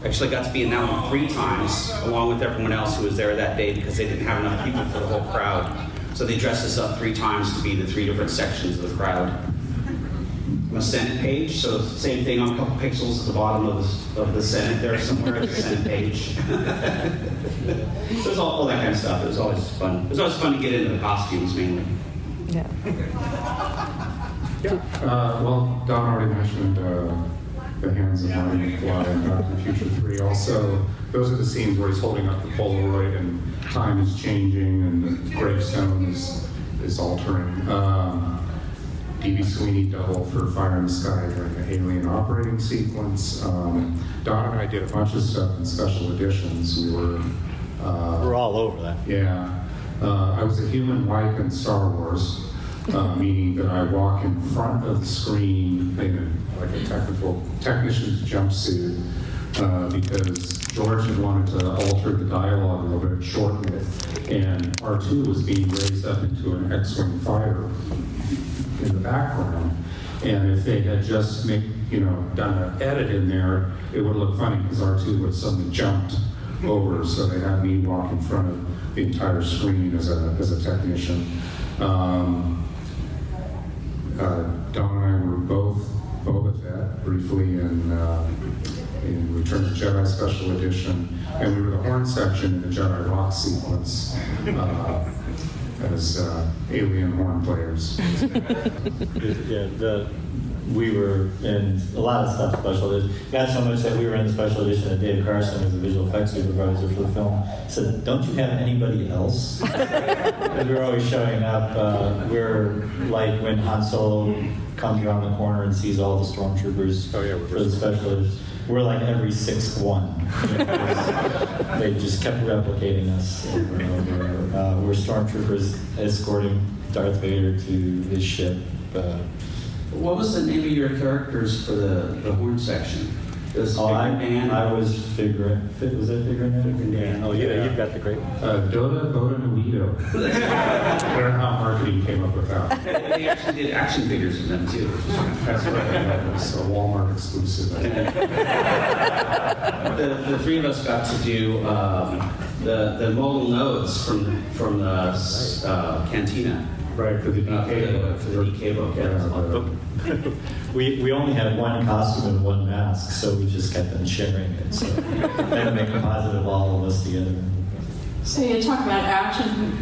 Actually got to be in that one 3 times, along with everyone else who was there that day, because they didn't have enough people for the whole crowd. So they dressed us up 3 times to be the 3 different sections of the crowd. On a Senate page, so same thing on a couple pixels at the bottom of the Senate there somewhere at the Senate page. It was all that kind of stuff. It was always fun. It was always fun to get into the costumes mainly. Yeah. Well, Don already mentioned the hands of Marty McFly in Back to the Future 3. Also, those are the scenes where he's holding up the Polaroid and time is changing and the gravestone is altering. D.B. Sweeney double for Fire in the Sky during the Alien operating sequence. Don and I did a bunch of stuff in special editions. We're all over that. Yeah. I was a human wipe in Star Wars, meaning that I walk in front of the screen in like a technician's jumpsuit, because George had wanted to alter the dialogue a little bit, shorten it, and R2 was being raised up into an X-wing fighter in the background. And if they had just done an edit in there, it would look funny because R2 would have suddenly jumped over, so they had me walk in front of the entire screen as a technician. Don and I were both Boba Fett briefly in Return of the Jedi Special Edition, and we were the horn section in the Jedi Rock sequence as alien horn players. Yeah, we were in a lot of stuff special. Not so much that we were in the special edition that Dave Carson was the visual effects supervisor for the film. Said, "Don't you have anybody else?" And we were always showing up. We're like when Han Solo comes around the corner and sees all the stormtroopers for the special edition. We're like every sixth one. They just kept replicating us over and over. We're stormtroopers escorting Darth Vader to his ship. What was the name of your characters for the horn section? I was figuring. Was that figuring? Yeah. Oh, yeah, you've got the great one. Dota, Boda, Nuido. Paramount Marketing came up with that. They actually did action figures of them too. That's right. It's a Walmart exclusive. The three of us got to do the modal notes from the cantina. Right, for the DK book. For the DK book, yeah. We only had one costume and one mask, so we just kept on sharing it. So had to make a positive all of us together. So you talk about action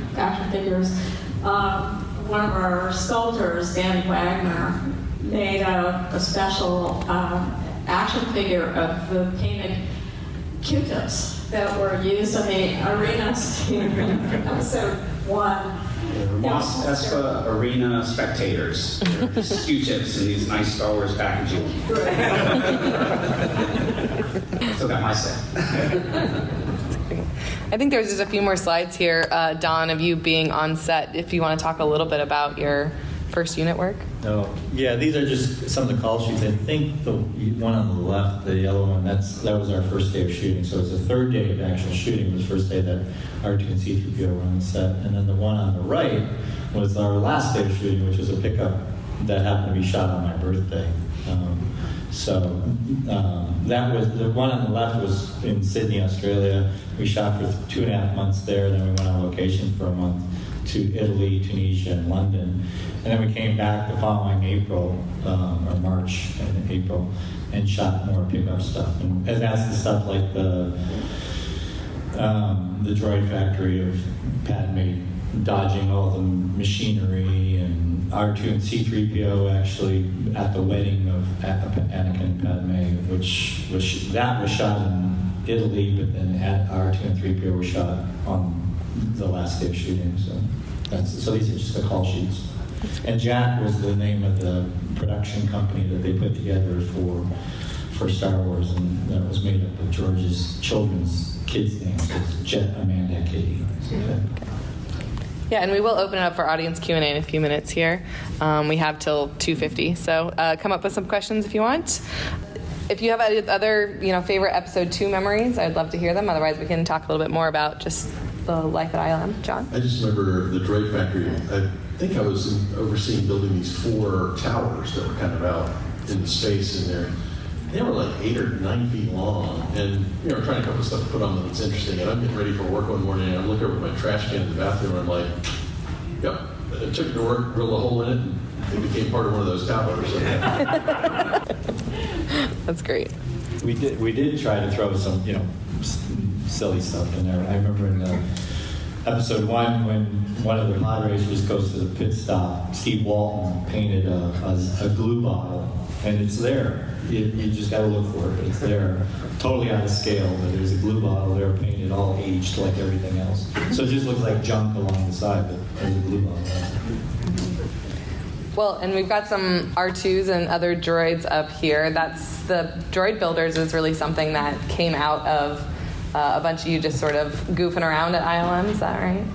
figures. One of our sculptors, Danny Wagner, made a special action figure of the painted Q-tips that were used in the arenas in episode 1. Mos Espa Arena spectators. They're just Q-tips in these nice Star Wars packaging. So that my set. I think there's just a few more slides here, Don, of you being on set. If you want to talk a little bit about your first unit work. No, yeah, these are just some of the call sheets. I think the one on the left, the yellow one, that was our first day of shooting. So it's the third day of actual shooting. It was the first day that R2 and C-3PO were on the set. And then the one on the right was our last day of shooting, which was a pickup that happened to be shot on my birthday. That was, the one on the left was in Sydney, Australia. We shot for 2.5 months there, then we went on location for a month to Italy, Tunisia, and London. And then we came back the following April, or March and April, and shot more pickup stuff. And that's the stuff like the droid factory of Padme dodging all the machinery, and R2 and C-3PO actually at the wedding of Anakin and Padme, which was shot in Italy, but then R2 and 3PO were shot on the last day of shooting. So these are just the call sheets. And Jack was the name of the production company that they put together for Star Wars, and that was made up of George's children's kids' names. It's Jet, Amanda, Katie. Yeah, and we will open it up for audience Q&A in a few minutes here. We have till 2:50, so come up with some questions if you want. If you have other, favorite episode 2 memories, I'd love to hear them. Otherwise, we can talk a little bit more about just the life at ILM. John? I just remember the droid factory. I think I was overseeing building these 4 towers that were kind of out in the space in there. They were like 8 or 9 feet long, and trying to come up with stuff to put on them that's interesting. And I'm getting ready for work one morning, and I look over at my trash can in the bathroom, and I'm like, "Yep." I took it to work, drilled a hole in it, and it became part of one of those towers. That's great. We did try to throw some, silly stuff in there. I remember in episode 1 when one of the pod racers goes to the pit stop, Steve Walton painted a glue bottle, and it's there. You just got to look for it, but it's there. Totally out of scale, but there's a glue bottle there painted all aged like everything else. So it just looks like junk along the side, but there's a glue bottle there. Well, and we've got some R2s and other droids up here. That's the droid builders is really something that came out of a bunch of you just sort of goofing around at ILM. Is that right?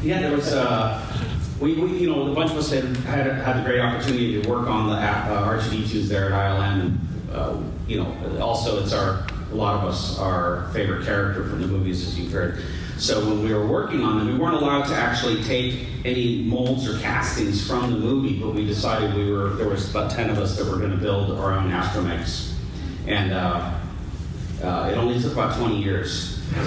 Yeah, there was we a bunch of us had the great opportunity to work on the R2D2s there at ILM, and also it's a lot of us our favorite character from the movies, as you've heard. So when we were working on them, we weren't allowed to actually take any molds or castings from the movie, but we decided there was about 10 of us that were going to build our own astromechs. And it only took about 20 years. We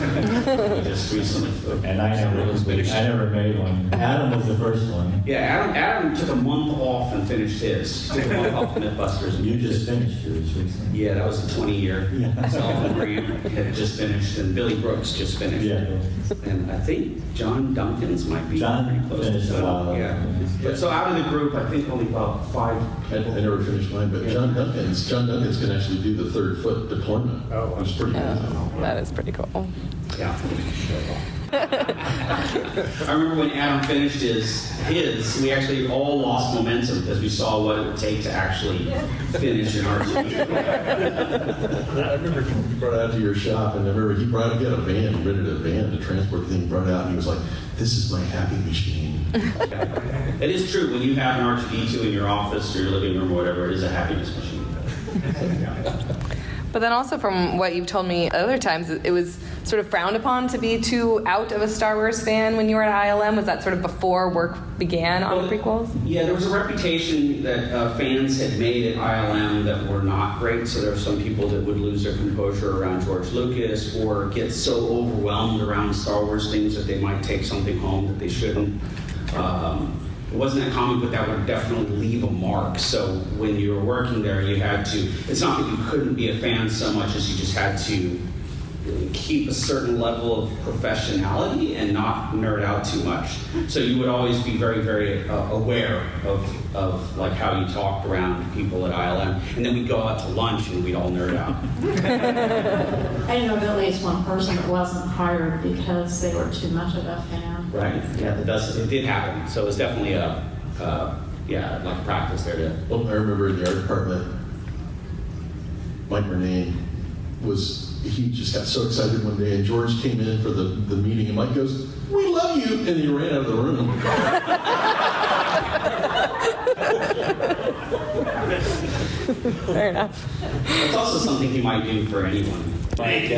just recently And I never made one. Adam was the first one. Yeah, Adam took a month off and finished his. He took a month off from Mythbusters. And You just finished yours recently. Yeah, that was the 20-year. Yeah. Self Green had just finished, and Billy Brooks just finished. Yeah. And I think John Duncan's might be John pretty close finished to a while ago. Yeah. But so out of the group, I think only about 5 I never finished mine, but John Duncan's can actually do the 3rd foot deployment. Oh, which is pretty cool. That is pretty cool. Yeah. I remember when Adam finished his, we actually all lost momentum because we saw what it would take to actually finish an RPG. I remember he brought it out to your shop, and I remember he rented a van to transport the thing. He brought it out, and he was like, "This is my happy machine." It is true, when you have an R2D2 in your office or your living room or whatever, it is a happiness machine. But then also from what you've told me other times, it was sort of frowned upon to be too out of a Star Wars fan when you were at ILM. Was that sort of before work began on the prequels? Yeah, there was a reputation that fans had made at ILM that were not great. So there were some people that would lose their composure around George Lucas or get so overwhelmed around Star Wars things that they might take something home that they shouldn't. It wasn't that common, but that would definitely leave a mark. So when you were working there, you had to, it's not that you couldn't be a fan so much as you just had to keep a certain level of professionality and not nerd out too much. So you would always be very, very aware of like how you talked around people at ILM. And then we'd go out to lunch and we'd all nerd out. I know of at least one person that wasn't hired because they were too much of a fan. Right, yeah, it did happen. So it was definitely like practice there too. Well, I remember in the art department, Mike Renee he just got so excited one day, and George came in for the meeting, and Mike goes, "We love you," and he ran out of the room. Fair enough. It's also something you might do for anyone. Okay,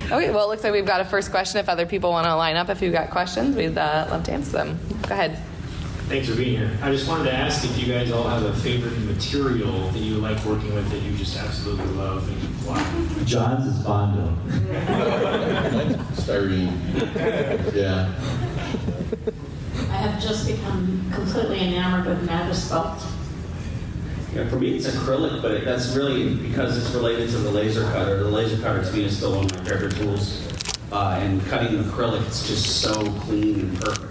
well, it looks like we've got a first question. If other people want to line up, if you've got questions, we'd love to answer them. Go ahead. Thanks for being here. I just wanted to ask if you guys all have a favorite material that you like working with that you just absolutely love and why. John's is Bondo. Styrene. Yeah. I have just become completely enamored with Nerdist sculpt. Yeah, for me, it's acrylic, but that's really because it's related to the laser cutter. The laser cutter, to me, is still one of my favorite tools. And cutting acrylic, it's just so clean and perfect.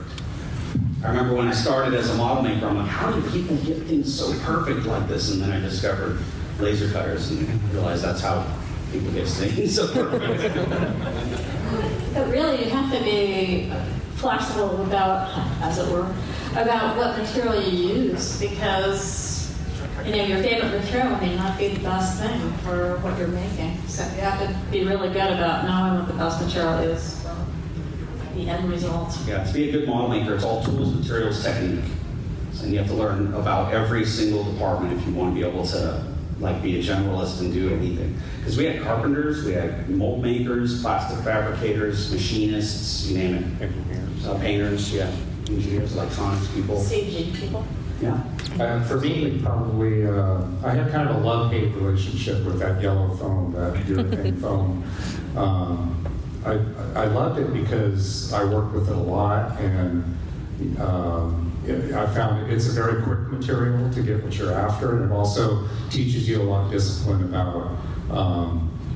I remember when I started as a model maker, I'm like, how do people get things so perfect like this? And then I discovered laser cutters and realized that's how people get things so perfect. But really, you have to be flexible about, as it were, about what material you use, because your favorite material may not be the best thing for what you're making. So you have to be really good about knowing what the best material is for the end result. Yeah, to be a good model maker, it's all tools, materials, technique. And you have to learn about every single department if you want to be able to be a generalist and do anything. Because we had carpenters, we had mold makers, plastic fabricators, machinists, you name it. Painters, yeah, engineers, electronics people. CG people. Yeah. For me, probably, I had kind of a love-hate relationship with that yellow foam, that urethane foam. I loved it because I worked with it a lot, and I found it's a very quick material to get what you're after, and it also teaches you a lot of discipline about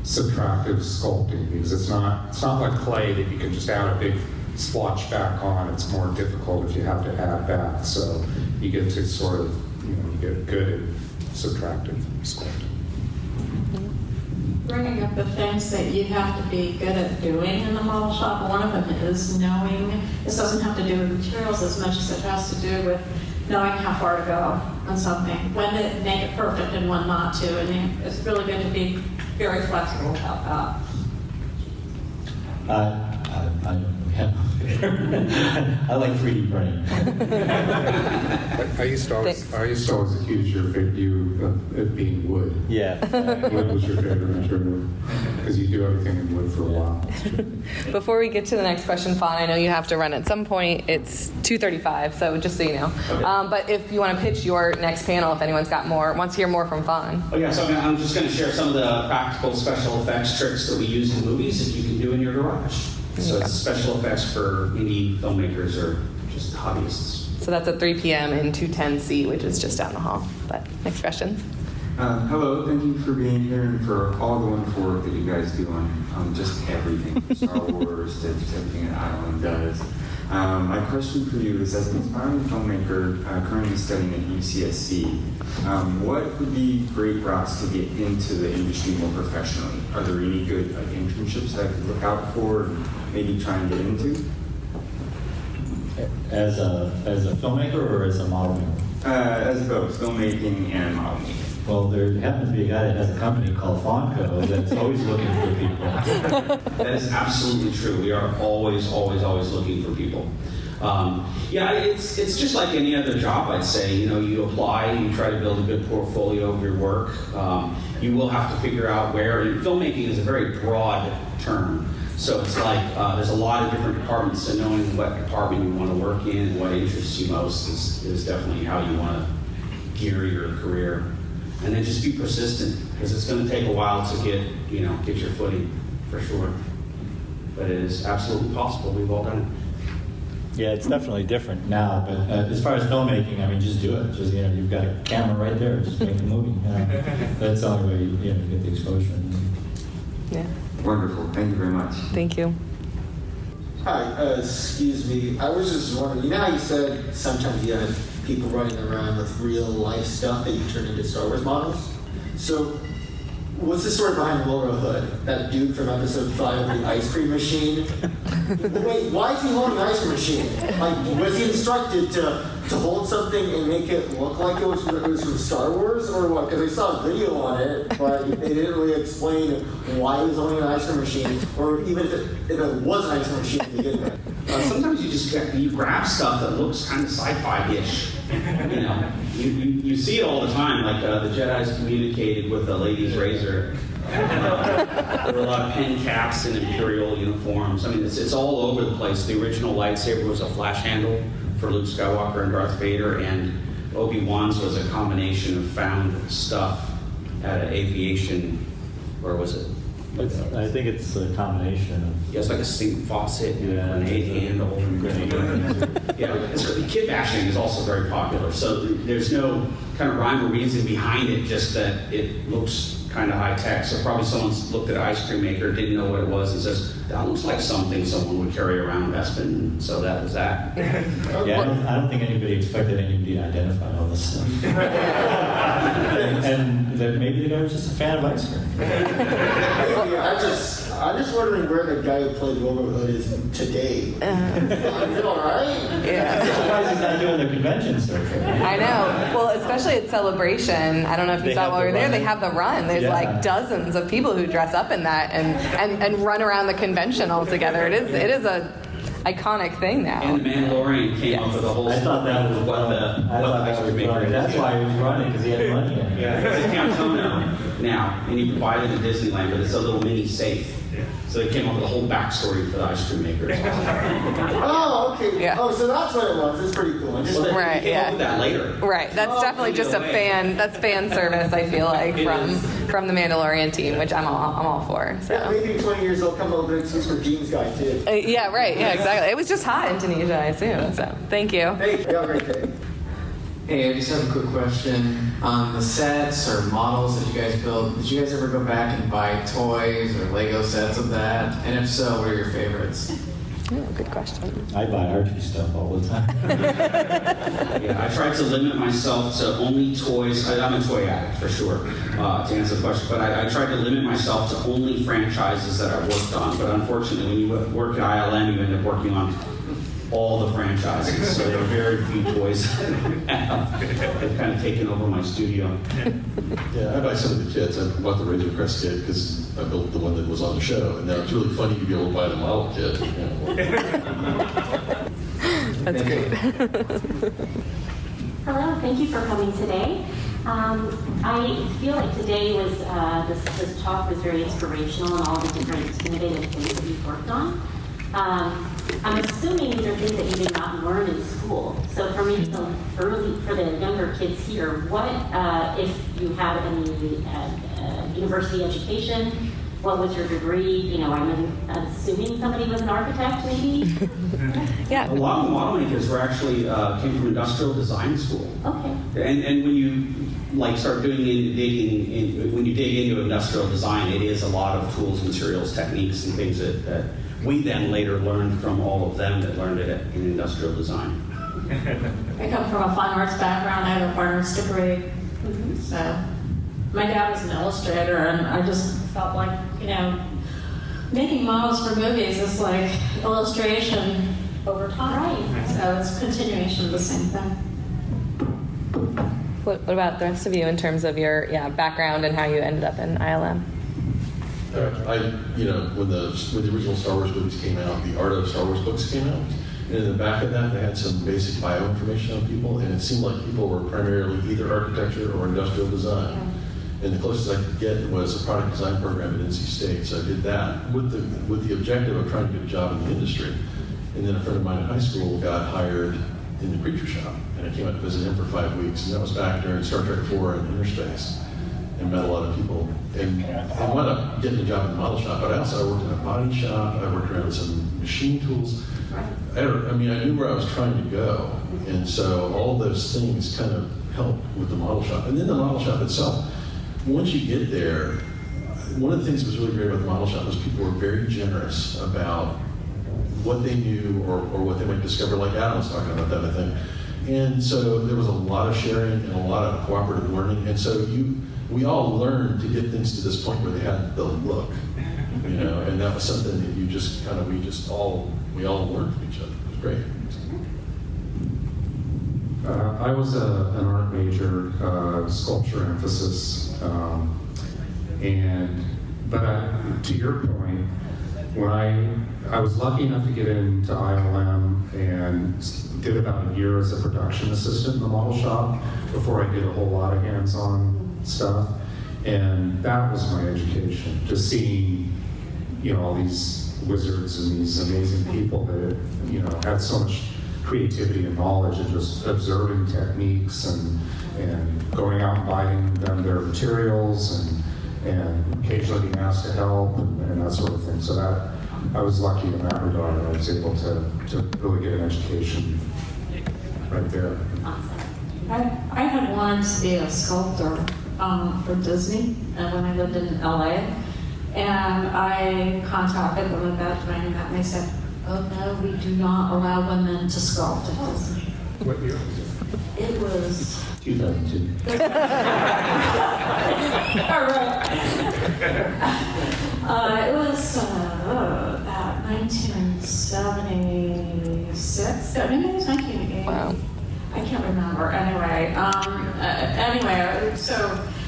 subtractive sculpting, because it's not like clay that you can just add a big splotch back on. It's more difficult if you have to add back. So you get to sort of, you get good at subtractive sculpting. Bringing up the things that you have to be good at doing in the model shop, one of them is knowing, this doesn't have to do with materials as much as it has to do with knowing how far to go on something, when to make it perfect and when not to, and it's really good to be very flexible about that. I like 3D printing. I used to always accuse you of being wood. Yeah. Wood was your favorite material because you do everything in wood for a while. Before we get to the next question, Fon, I know you have to run at some point. It's 2:35, so just so you know. Okay. But if you want to pitch your next panel, if anyone's got more, wants to hear more from Fon. Oh yeah, so I'm just going to share some of the practical special effects tricks that we use in movies that you can do in your garage. So it's special effects for indie filmmakers or just hobbyists. So that's at 3 p.m. in 210C, which is just down the hall. But next question. Hello, thank you for being here and for all the wonderful work that you guys do on just everything, Star Wars to everything that ILM does. My question for you is, as an aspiring filmmaker currently studying at UCSC, what would be great routes to get into the industry more professionally? Are there any good internships that I could look out for and maybe try and get into? As a filmmaker or as a model maker? As both, filmmaking and model making. Well, there happens to be a guy that has a company called Fonco that's always looking for people. That is absolutely true. We are always looking for people. Yeah, it's just like any other job, I'd say. You know, you apply, you try to build a good portfolio of your work. You will have to figure out where. And filmmaking is a very broad term. So it's like there's a lot of different departments, and knowing what department you want to work in, what interests you most is definitely how you want to gear your career. And then just be persistent, because it's going to take a while to get your footing, for sure. But it is absolutely possible. We've all done it. Yeah, it's definitely different now. But as far as filmmaking, I mean, just do it. Just you've got a camera right there. Just make a movie. That's the only way you get the exposure. Yeah. Wonderful. Thank you very much. Thank you. Hi, excuse me. I was just wondering, you know how you said sometimes you have people running around with real life stuff that you turn into Star Wars models? So, what's the story behind Wilbur Hood? That dude from episode 5 of the ice cream machine? Wait, why is he holding an ice cream machine? Like, was he instructed to hold something and make it look like it was from Star Wars, or what? Because I saw a video on it, but they didn't really explain why he was holding an ice cream machine, or even if it was an ice cream machine to begin with. Sometimes you grab stuff that looks kind of sci-fi-ish. You see it all the time. Like the Jedi's communicated with a lady's razor. There were a lot of pen caps and Imperial uniforms. I mean, it's all over the place. The original lightsaber was a flash handle for Luke Skywalker and Darth Vader, and Obi-Wan's was a combination of found stuff at an aviation, where was it? I think it's a combination of. Yeah, it's like a sink faucet and a grenade handle. Yeah, kid bashing is also very popular. So there's no kind of rhyme or reason behind it, just that it looks kind of high tech. So probably someone's looked at an ice cream maker, didn't know what it was, and says, that looks like something someone would carry around Bespin. And so that was that. Yeah, I don't think anybody expected anybody to identify all this stuff. and that maybe the guy was just a fan of ice cream. I'm just wondering where the guy who played Wilbur Hood is today. Is it all right? Yeah. I'm surprised he's not doing the convention circuit. I know. Well, especially at Celebration. I don't know if you saw while we were there. They have the run. There's like dozens of people who dress up in that and run around the convention all together. It is a iconic thing now. And the Mandalorian came up with a whole. I thought that was what the ice cream maker is. That's why he was running, because he had money in it. Yeah, it's a Cantono now, and you can buy it at Disneyland, but it's a little mini safe. So they came up with a whole backstory for the ice cream makers. Oh, okay. Yeah. Oh, so that's what it was. It's pretty cool. Right, came up with that later. Right. That's definitely just a fan. That's fan service. I feel like from the Mandalorian team, which I'm all for. So. Yeah, maybe in 20 years they'll come over and for Gene's guy too. Yeah. Right. Yeah. Exactly. It was just hot in Tunisia, I assume. So thank you. Hey, have a great day. Hey, I just have a quick question. On the sets or models that you guys build, did you guys ever go back and buy toys or Lego sets of that? And if so, what are your favorites? Yeah, good question. I buy Archie stuff all the time. Yeah, I tried to limit myself to only toys. I'm a toy addict for sure, to answer the question. But I tried to limit myself to only franchises that I worked on. But unfortunately, when you work at ILM, you end up working on all the franchises, so there are very few toys that I have. They've kind of taken over my studio. Yeah, I buy some of the kits. I bought the Razor Crest kit because I built the one that was on the show, and now it's really funny to be able to buy the model kit. That's great. Hello, thank you for coming today. I feel like today was, this talk was very inspirational and all the different innovative things that you've worked on. I'm assuming these are things that you did not learn in school. So for me, for the younger kids here, what, if you have any university education, what was your degree? You know, I'm assuming somebody was an architect, maybe? Yeah. A lot of the model makers were actually came from industrial design school. Okay. And when you start when you dig into industrial design, it is a lot of tools, materials, techniques, and things that we then later learned from all of them that learned it in industrial design. I come from a fine arts background. I have a fine arts degree. Mm-hmm. So my dad was an illustrator, and I just felt like, making models for movies is like illustration over time. Right. So it's continuation of the same thing. What about the rest of you in terms of your background and how you ended up in ILM? When the original Star Wars movies came out, the Art of Star Wars books came out, and in the back of that, they had some basic bio information on people, and it seemed like people were primarily either architecture or industrial design. And the closest I could get was a product design program at NC State, so I did that with the objective of trying to get a job in the industry. And then a friend of mine in high school got hired in the creature shop, and I came out to visit him for 5 weeks, and that was back during Star Trek IV and Inner Space, and met a lot of people. And I wound up getting a job in the model shop, but I worked in a body shop, I worked around some machine tools. I knew where I was trying to go, and so all those things kind of helped with the model shop. And then the model shop itself, once you get there, one of the things that was really great about the model shop was people were very generous about what they knew or what they might discover, like Adam was talking about that, I think. And so there was a lot of sharing and a lot of cooperative learning, and so we all learned to get things to this point where they had the look, and that was something that we all learned from each other. It was great. I was an art major, sculpture emphasis, but to your point, when I was lucky enough to get into ILM and did about a year as a production assistant in the model shop before I did a whole lot of hands-on stuff, and that was my education. Just seeing, all these wizards and these amazing people that had so much creativity and knowledge, and just observing techniques and going out and buying them their materials and occasionally being asked to help and that sort of thing. So that I was lucky in that regard. I was able to really get an education right there. I had wanted to be a sculptor for Disney when I lived in LA, and I contacted them about doing that, and they said, "Oh no, we do not allow women to sculpt at Disney." What year was it? It was 2002. All right. It was about 1976. Maybe it was 1988. Wow. I can't remember. Anyway, so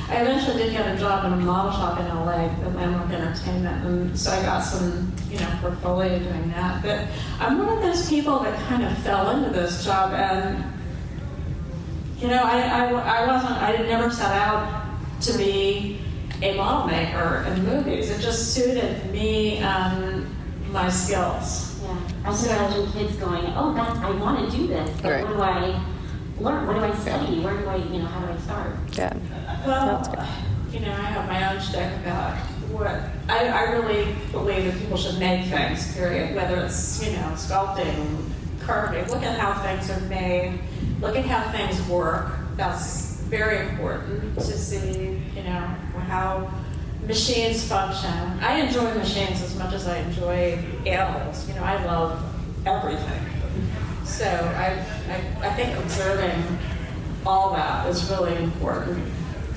I eventually did get a job in a model shop in LA, the Landmark Entertainment, and so I got some, portfolio doing that. But I'm one of those people that kind of fell into this job, and I never set out to be a model maker in movies. It just suited me and my skills. Yeah, I can imagine kids going, "Oh, I want to do this, but Right. What do I learn? What do I study? Where do I, how do I start?" Yeah. Well, I have my own shtick about what I really believe that people should make things, period. Whether it's, sculpting, carving, look at how things are made, look at how things work. That's very important to see, how machines function. I enjoy machines as much as I enjoy animals. I love everything. So I think observing all that is really important.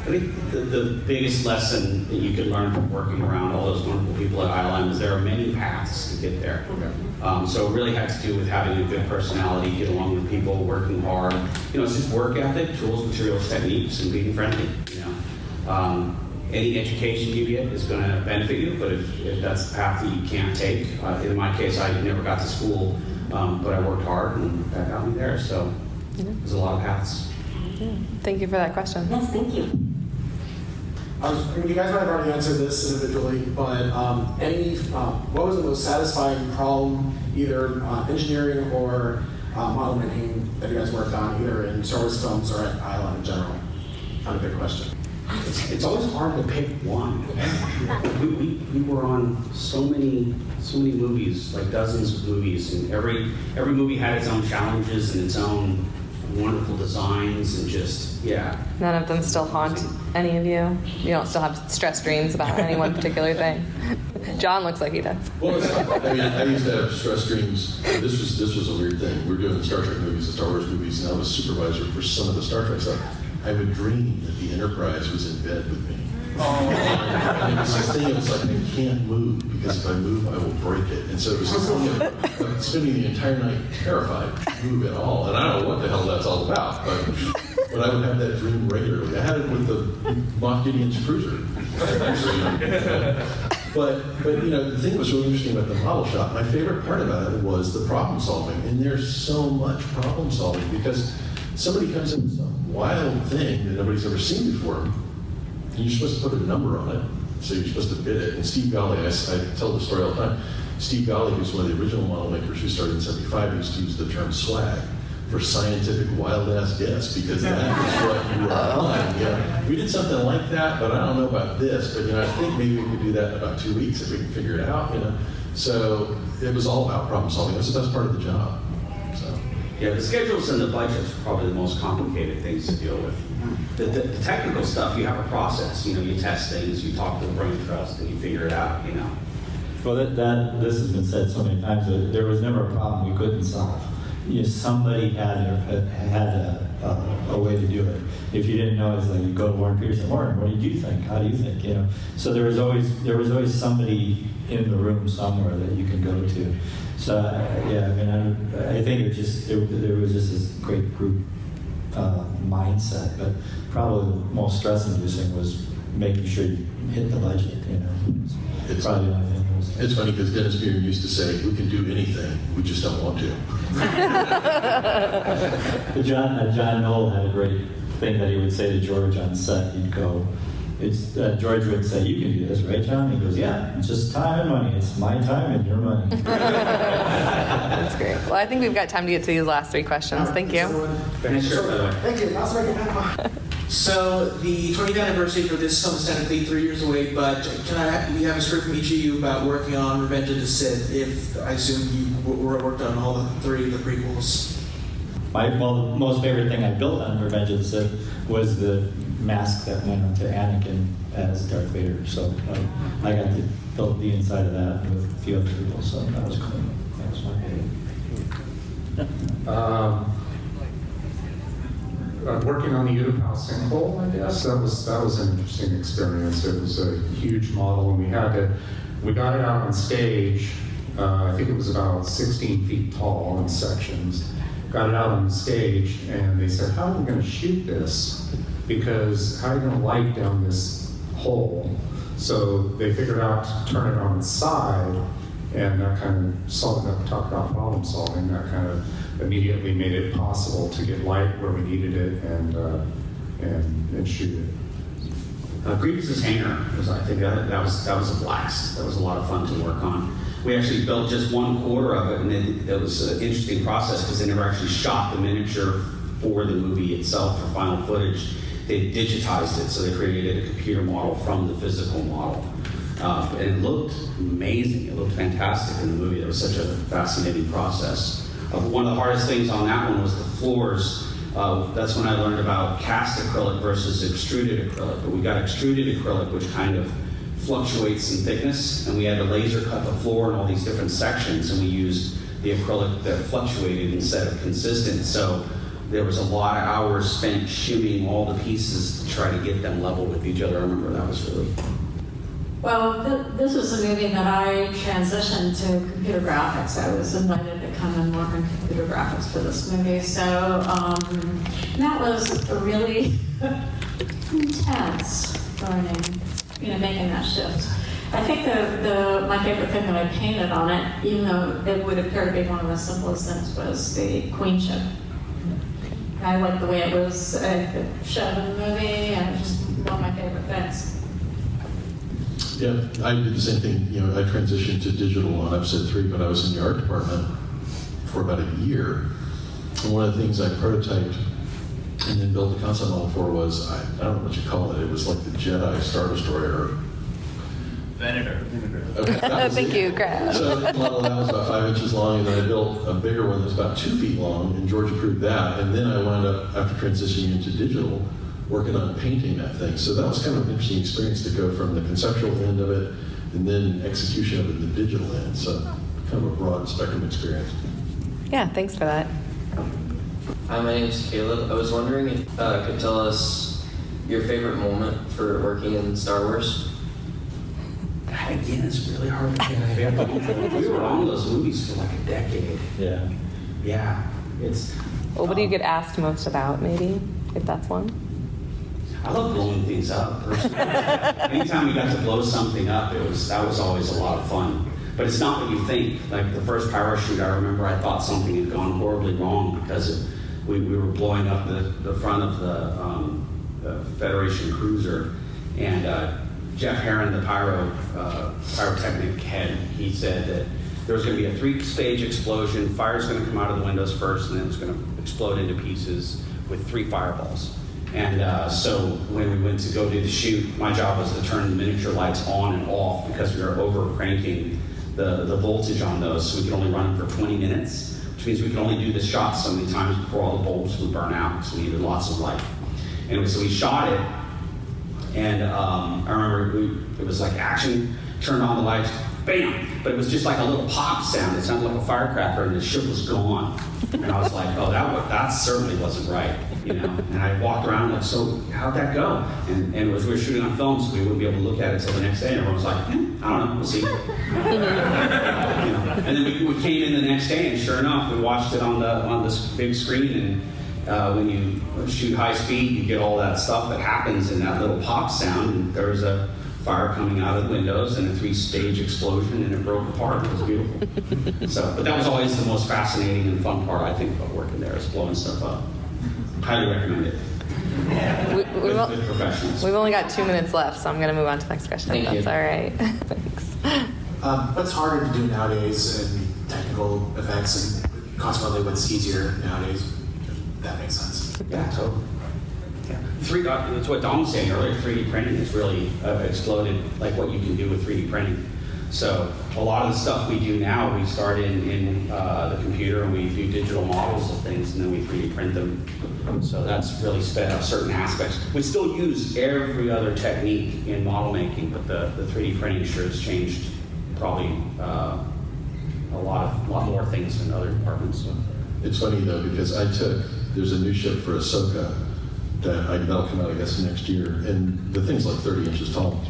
I think the biggest lesson that you can learn from working around all those wonderful people at ILM is there are many paths to get there. So it really had to do with having a good personality, get along with people, working hard. It's just work ethic, tools, materials, techniques, and being friendly. Any education you get is going to benefit you, but if that's the path that you can't take, in my case, I never got to school, but I worked hard, and that got me there. So there's a lot of paths. Thank you for that question. Yes, thank you. You guys might have already answered this individually, but what was the most satisfying problem, either engineering or model making, that you guys worked on, either in Star Wars films or at ILM in general? Kind of a big question. It's always hard to pick one. We were on so many movies, like dozens of movies, and every movie had its own challenges and its own wonderful designs, and just None of them still haunt any of you? You don't still have stress dreams about any one particular thing? John looks like he does. Well, I used to have stress dreams. This was a weird thing. We were doing Star Trek movies, the Star Wars movies, and I was supervisor for some of the Star Trek stuff. I would dream that the Enterprise was in bed with me. And it was this thing, it was like, I can't move, because if I move, I will break it. And so it was this thing of spending the entire night terrified to move at all. And I don't know what the hell that's all about, but I would have that dream regularly. I had it with the Moff Gideon's cruiser, actually. But the thing that was really interesting about the model shop, my favorite part about it was the problem solving. And there's so much problem solving, because somebody comes in with some wild thing that nobody's ever seen before, and you're supposed to put a number on it, so you're supposed to bid it. And Steve Golly, I tell the story all the time, Steve Golly, who's one of the original model makers who started in '75, used to use the term swag for scientific wild-ass guess, because that is what you were applying. We did something like that, but I don't know about this, but I think maybe we could do that in about 2 weeks if we can figure it out. So it was all about problem solving. That's the best part of the job. Yeah, the schedules and the budgets are probably the most complicated things to deal with. The technical stuff, you have a process. You test things, you talk to the brain trust, and you figure it out. Well, this has been said so many times, that there was never a problem we couldn't solve. Somebody had a way to do it. If you didn't know, it's like you go to Warren Peterson. Warren, what did you think? How do you think? So there was always somebody in the room somewhere that you can go to. So I think there was just this great group mindset, but probably the most stress-inducing was making sure you hit the budget. It's probably the only thing. It's funny because Dennis Beer used to say, "We can do anything, we just don't want to." But John Knoll had a great thing that he would say to George on set. He'd go, George would say, "You can do this, right, John?" He goes, "Yeah, it's just time and money. It's my time and your money." That's great. Well, I think we've got time to get to these last three questions. Thank you. Thank you. So the 20th anniversary for this film is technically 3 years away, but we have a story from each of you about working on Revenge of the Sith? If I assume you worked on all three of the prequels. The most favorite thing I built on Revenge of the Sith was the mask that went onto Anakin as Darth Vader. So I got to build the inside of that with a few other people. So that was cool. That was my favorite. Working on the Utapau sinkhole, I guess that was an interesting experience. It was a huge model, and we got it out on stage. I think it was about 16 feet tall in sections. Got it out on the stage, and they said, "How are we going to shoot this? Because how are you going to light down this hole?" So they figured out to turn it on its side, and that kind of talk about problem solving. That kind of immediately made it possible to get light where we needed it and shoot it. Grievous's hangar I think that was a blast. That was a lot of fun to work on. We actually built just 1/4 of it, and it was an interesting process because they never actually shot the miniature for the movie itself for final footage. They digitized it, so they created a computer model from the physical model. And it looked amazing. It looked fantastic in the movie. It was such a fascinating process. One of the hardest things on that one was the floors. That's when I learned about cast acrylic versus extruded acrylic. But we got extruded acrylic, which kind of fluctuates in thickness, and we had to laser cut the floor in all these different sections, and we used the acrylic that fluctuated instead of consistent. So there was a lot of hours spent shimming all the pieces to try to get them level with each other. I remember that was really... Well, this was a movie that I transitioned to computer graphics. I was invited to come and work on computer graphics for this movie. So that was a really intense learning, making that shift. I think my favorite thing that I painted on it, even though it would appear to be one of the simplest things, was the queen ship. I liked the way it was shown in the movie, and it was just one of my favorite things. Yeah, I did the same thing. I transitioned to digital on episode 3, but I was in the art department for about a year. And one of the things I prototyped and then built a concept model for was, I don't know what you call it. It was like the Jedi Star Destroyer. Venator. Okay, Thank you, Greg. So the model of that was about 5 inches long, and then I built a bigger one that was about 2 feet long, and George approved that. And then I wound up, after transitioning into digital, working on painting that thing. So that was kind of an interesting experience to go from the conceptual end of it and then execution of it in the digital end. So kind of a broad spectrum experience. Yeah, thanks for that. Hi, my name's Caleb. I was wondering if you could tell us your favorite moment for working in Star Wars. God, again, it's really hard to get a favorite moment. We were on those movies for like a decade. Yeah. Yeah. It's. Well, what do you get asked most about, maybe, if that's one? I love blowing things up, personally. Anytime we got to blow something up, that was always a lot of fun. But it's not what you think. Like the first power shoot, I remember I thought something had gone horribly wrong because we were blowing up the front of the Federation cruiser, and Jeff Herron, the pyrotechnic head, he said that there was going to be a 3-stage explosion. Fire's going to come out of the windows first, and then it was going to explode into pieces with 3 fireballs. And so when we went to go do the shoot, my job was to turn the miniature lights on and off because we were over cranking the voltage on those, so we could only run them for 20 minutes, which means we could only do the shot so many times before all the bulbs would burn out, so we needed lots of light. Anyway, so we shot it, and I remember it was like action, turned on the lights, bam! But it was just like a little pop sound. It sounded like a firecracker, and the ship was gone. And I was like, oh, that certainly wasn't right, And I walked around like, so how'd that go? And it was, we were shooting on film, so we wouldn't be able to look at it until the next day. And everyone was like, I don't know, we'll see. And then we came in the next day, and sure enough, we watched it on this big screen. And when you shoot high speed, you get all that stuff that happens in that little pop sound. And there was a fire coming out of the windows and a 3-stage explosion, and it broke apart. It was beautiful. But that was always the most fascinating and fun part, I think, about working there, is blowing stuff up. Highly recommend it. With professionals. We've only got 2 minutes left, so I'm going to move on to the next question. Thank you. That's all right. Thanks. What's harder to do nowadays in technical effects, and consequently what's easier nowadays? If that makes sense. Yeah, totally. That's what Don was saying earlier. 3D printing has really exploded, like what you can do with 3D printing. So a lot of the stuff we do now, we start in the computer, and we do digital models of things, and then we 3D print them. So that's really sped up certain aspects. We still use every other technique in model making, but the 3D printing sure has changed probably a lot more things than other departments. So. It's funny though, because there's a new ship for Ahsoka that'll come out, I guess, next year, and the thing's like 30 inches tall.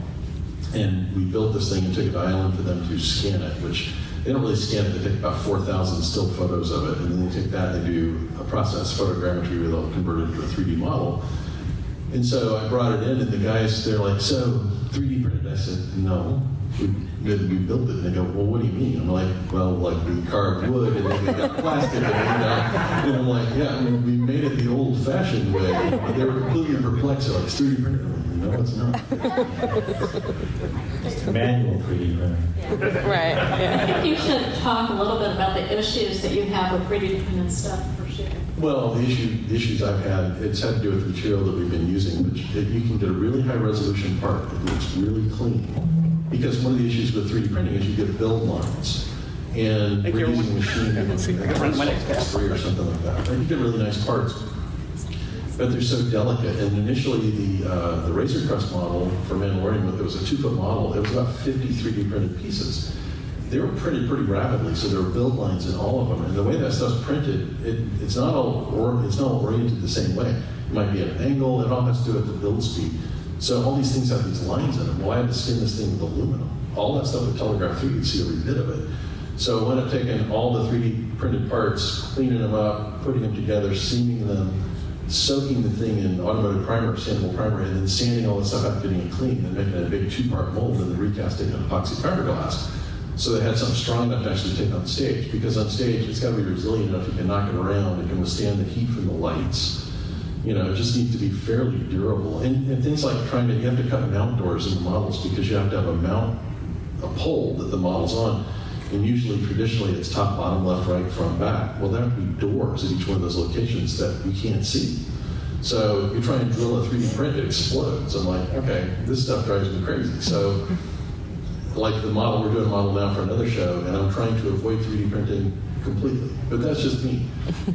And we built this thing and took it to ILM for them to scan it, which they don't really scan it. They take about 4,000 still photos of it, and then they take that and they do a process, photogrammetry, where they'll convert it into a 3D model. And so I brought it in, and the guys, they're like, so 3D printed? I said, no. We built it. And they go, well, what do you mean? I'm like, well, like we carved wood, and then we got plastic, and I'm like, yeah, we made it the old-fashioned way. And they were completely perplexed. They're like, it's 3D printed? I'm like, no, it's not. It's manual 3D printing. Right. I think you should talk a little bit about the issues that you have with 3D printed stuff for sure. Well, the issues I've had, it's had to do with the material that we've been using, but you can get a really high-resolution part that looks really clean. Because one of the issues with 3D printing is you get build lines. And we're using a machine or something like that. And you get really nice parts. But they're so delicate. And initially, the Razor Crest model for Mandalorian, it was a 2-foot model. It was about 50 3D printed pieces. they were printed pretty rapidly, so there were build lines in all of them. And the way that stuff's printed, it's not all oriented the same way. It might be at an angle. It all has to do with the build speed. So all these things have these lines in them. Well, I had to skin this thing with aluminum. All that stuff with Telegraph 3, you could see every bit of it. So I wound up taking all the 3D printed parts, cleaning them up, putting them together, seaming them, soaking the thing in automotive primer, sandable primer, and then sanding all the stuff out, getting it clean, and making a big 2-part mold, and then recasting it in epoxy fiberglass. So they had something strong enough to actually take on stage, because on stage it's got to be resilient enough. You can knock it around, it can withstand the heat from the lights. You know, it just needs to be fairly durable. And things like you have to cut mount doors in the models because you have to have a pole that the model's on. And usually, traditionally, it's top, bottom, left, right, front, back. Well, there have to be doors at each one of those locations that you can't see. So you try and drill a 3D print, it explodes. I'm like, okay, this stuff drives me crazy. So, like the model, we're doing a model now for another show, and I'm trying to avoid 3D printing completely. But that's just me.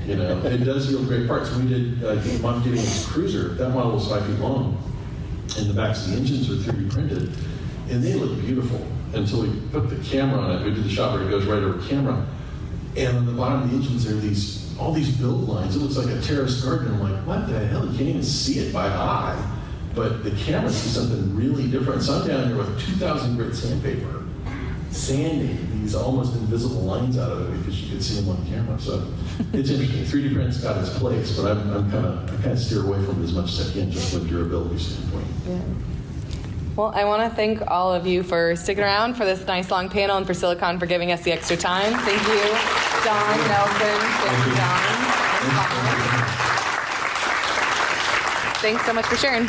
You know, it does yield great parts. We did Moff Gideon's Cruiser. That model was 5 feet long, and the backs of the engines were 3D printed, and they look beautiful until we put the camera on it. We did the shot where it goes right over camera, and on the bottom of the engines there are all these build lines. It looks like a terraced garden. I'm like, what the hell? You can't even see it by eye. But the camera sees something really different. So I'm down here with 2,000 grit sandpaper, sanding these almost invisible lines out of it because you could see them on camera. So it's interesting. 3D print's got its place, but I kind of steer away from it as much as I can, just from a durability standpoint. Yeah. Well, I want to thank all of you for sticking around for this nice long panel and for SiliCon for giving us the extra time. Thank you, Don, Nelson, thank you, John, and Fon. Thanks so much for sharing.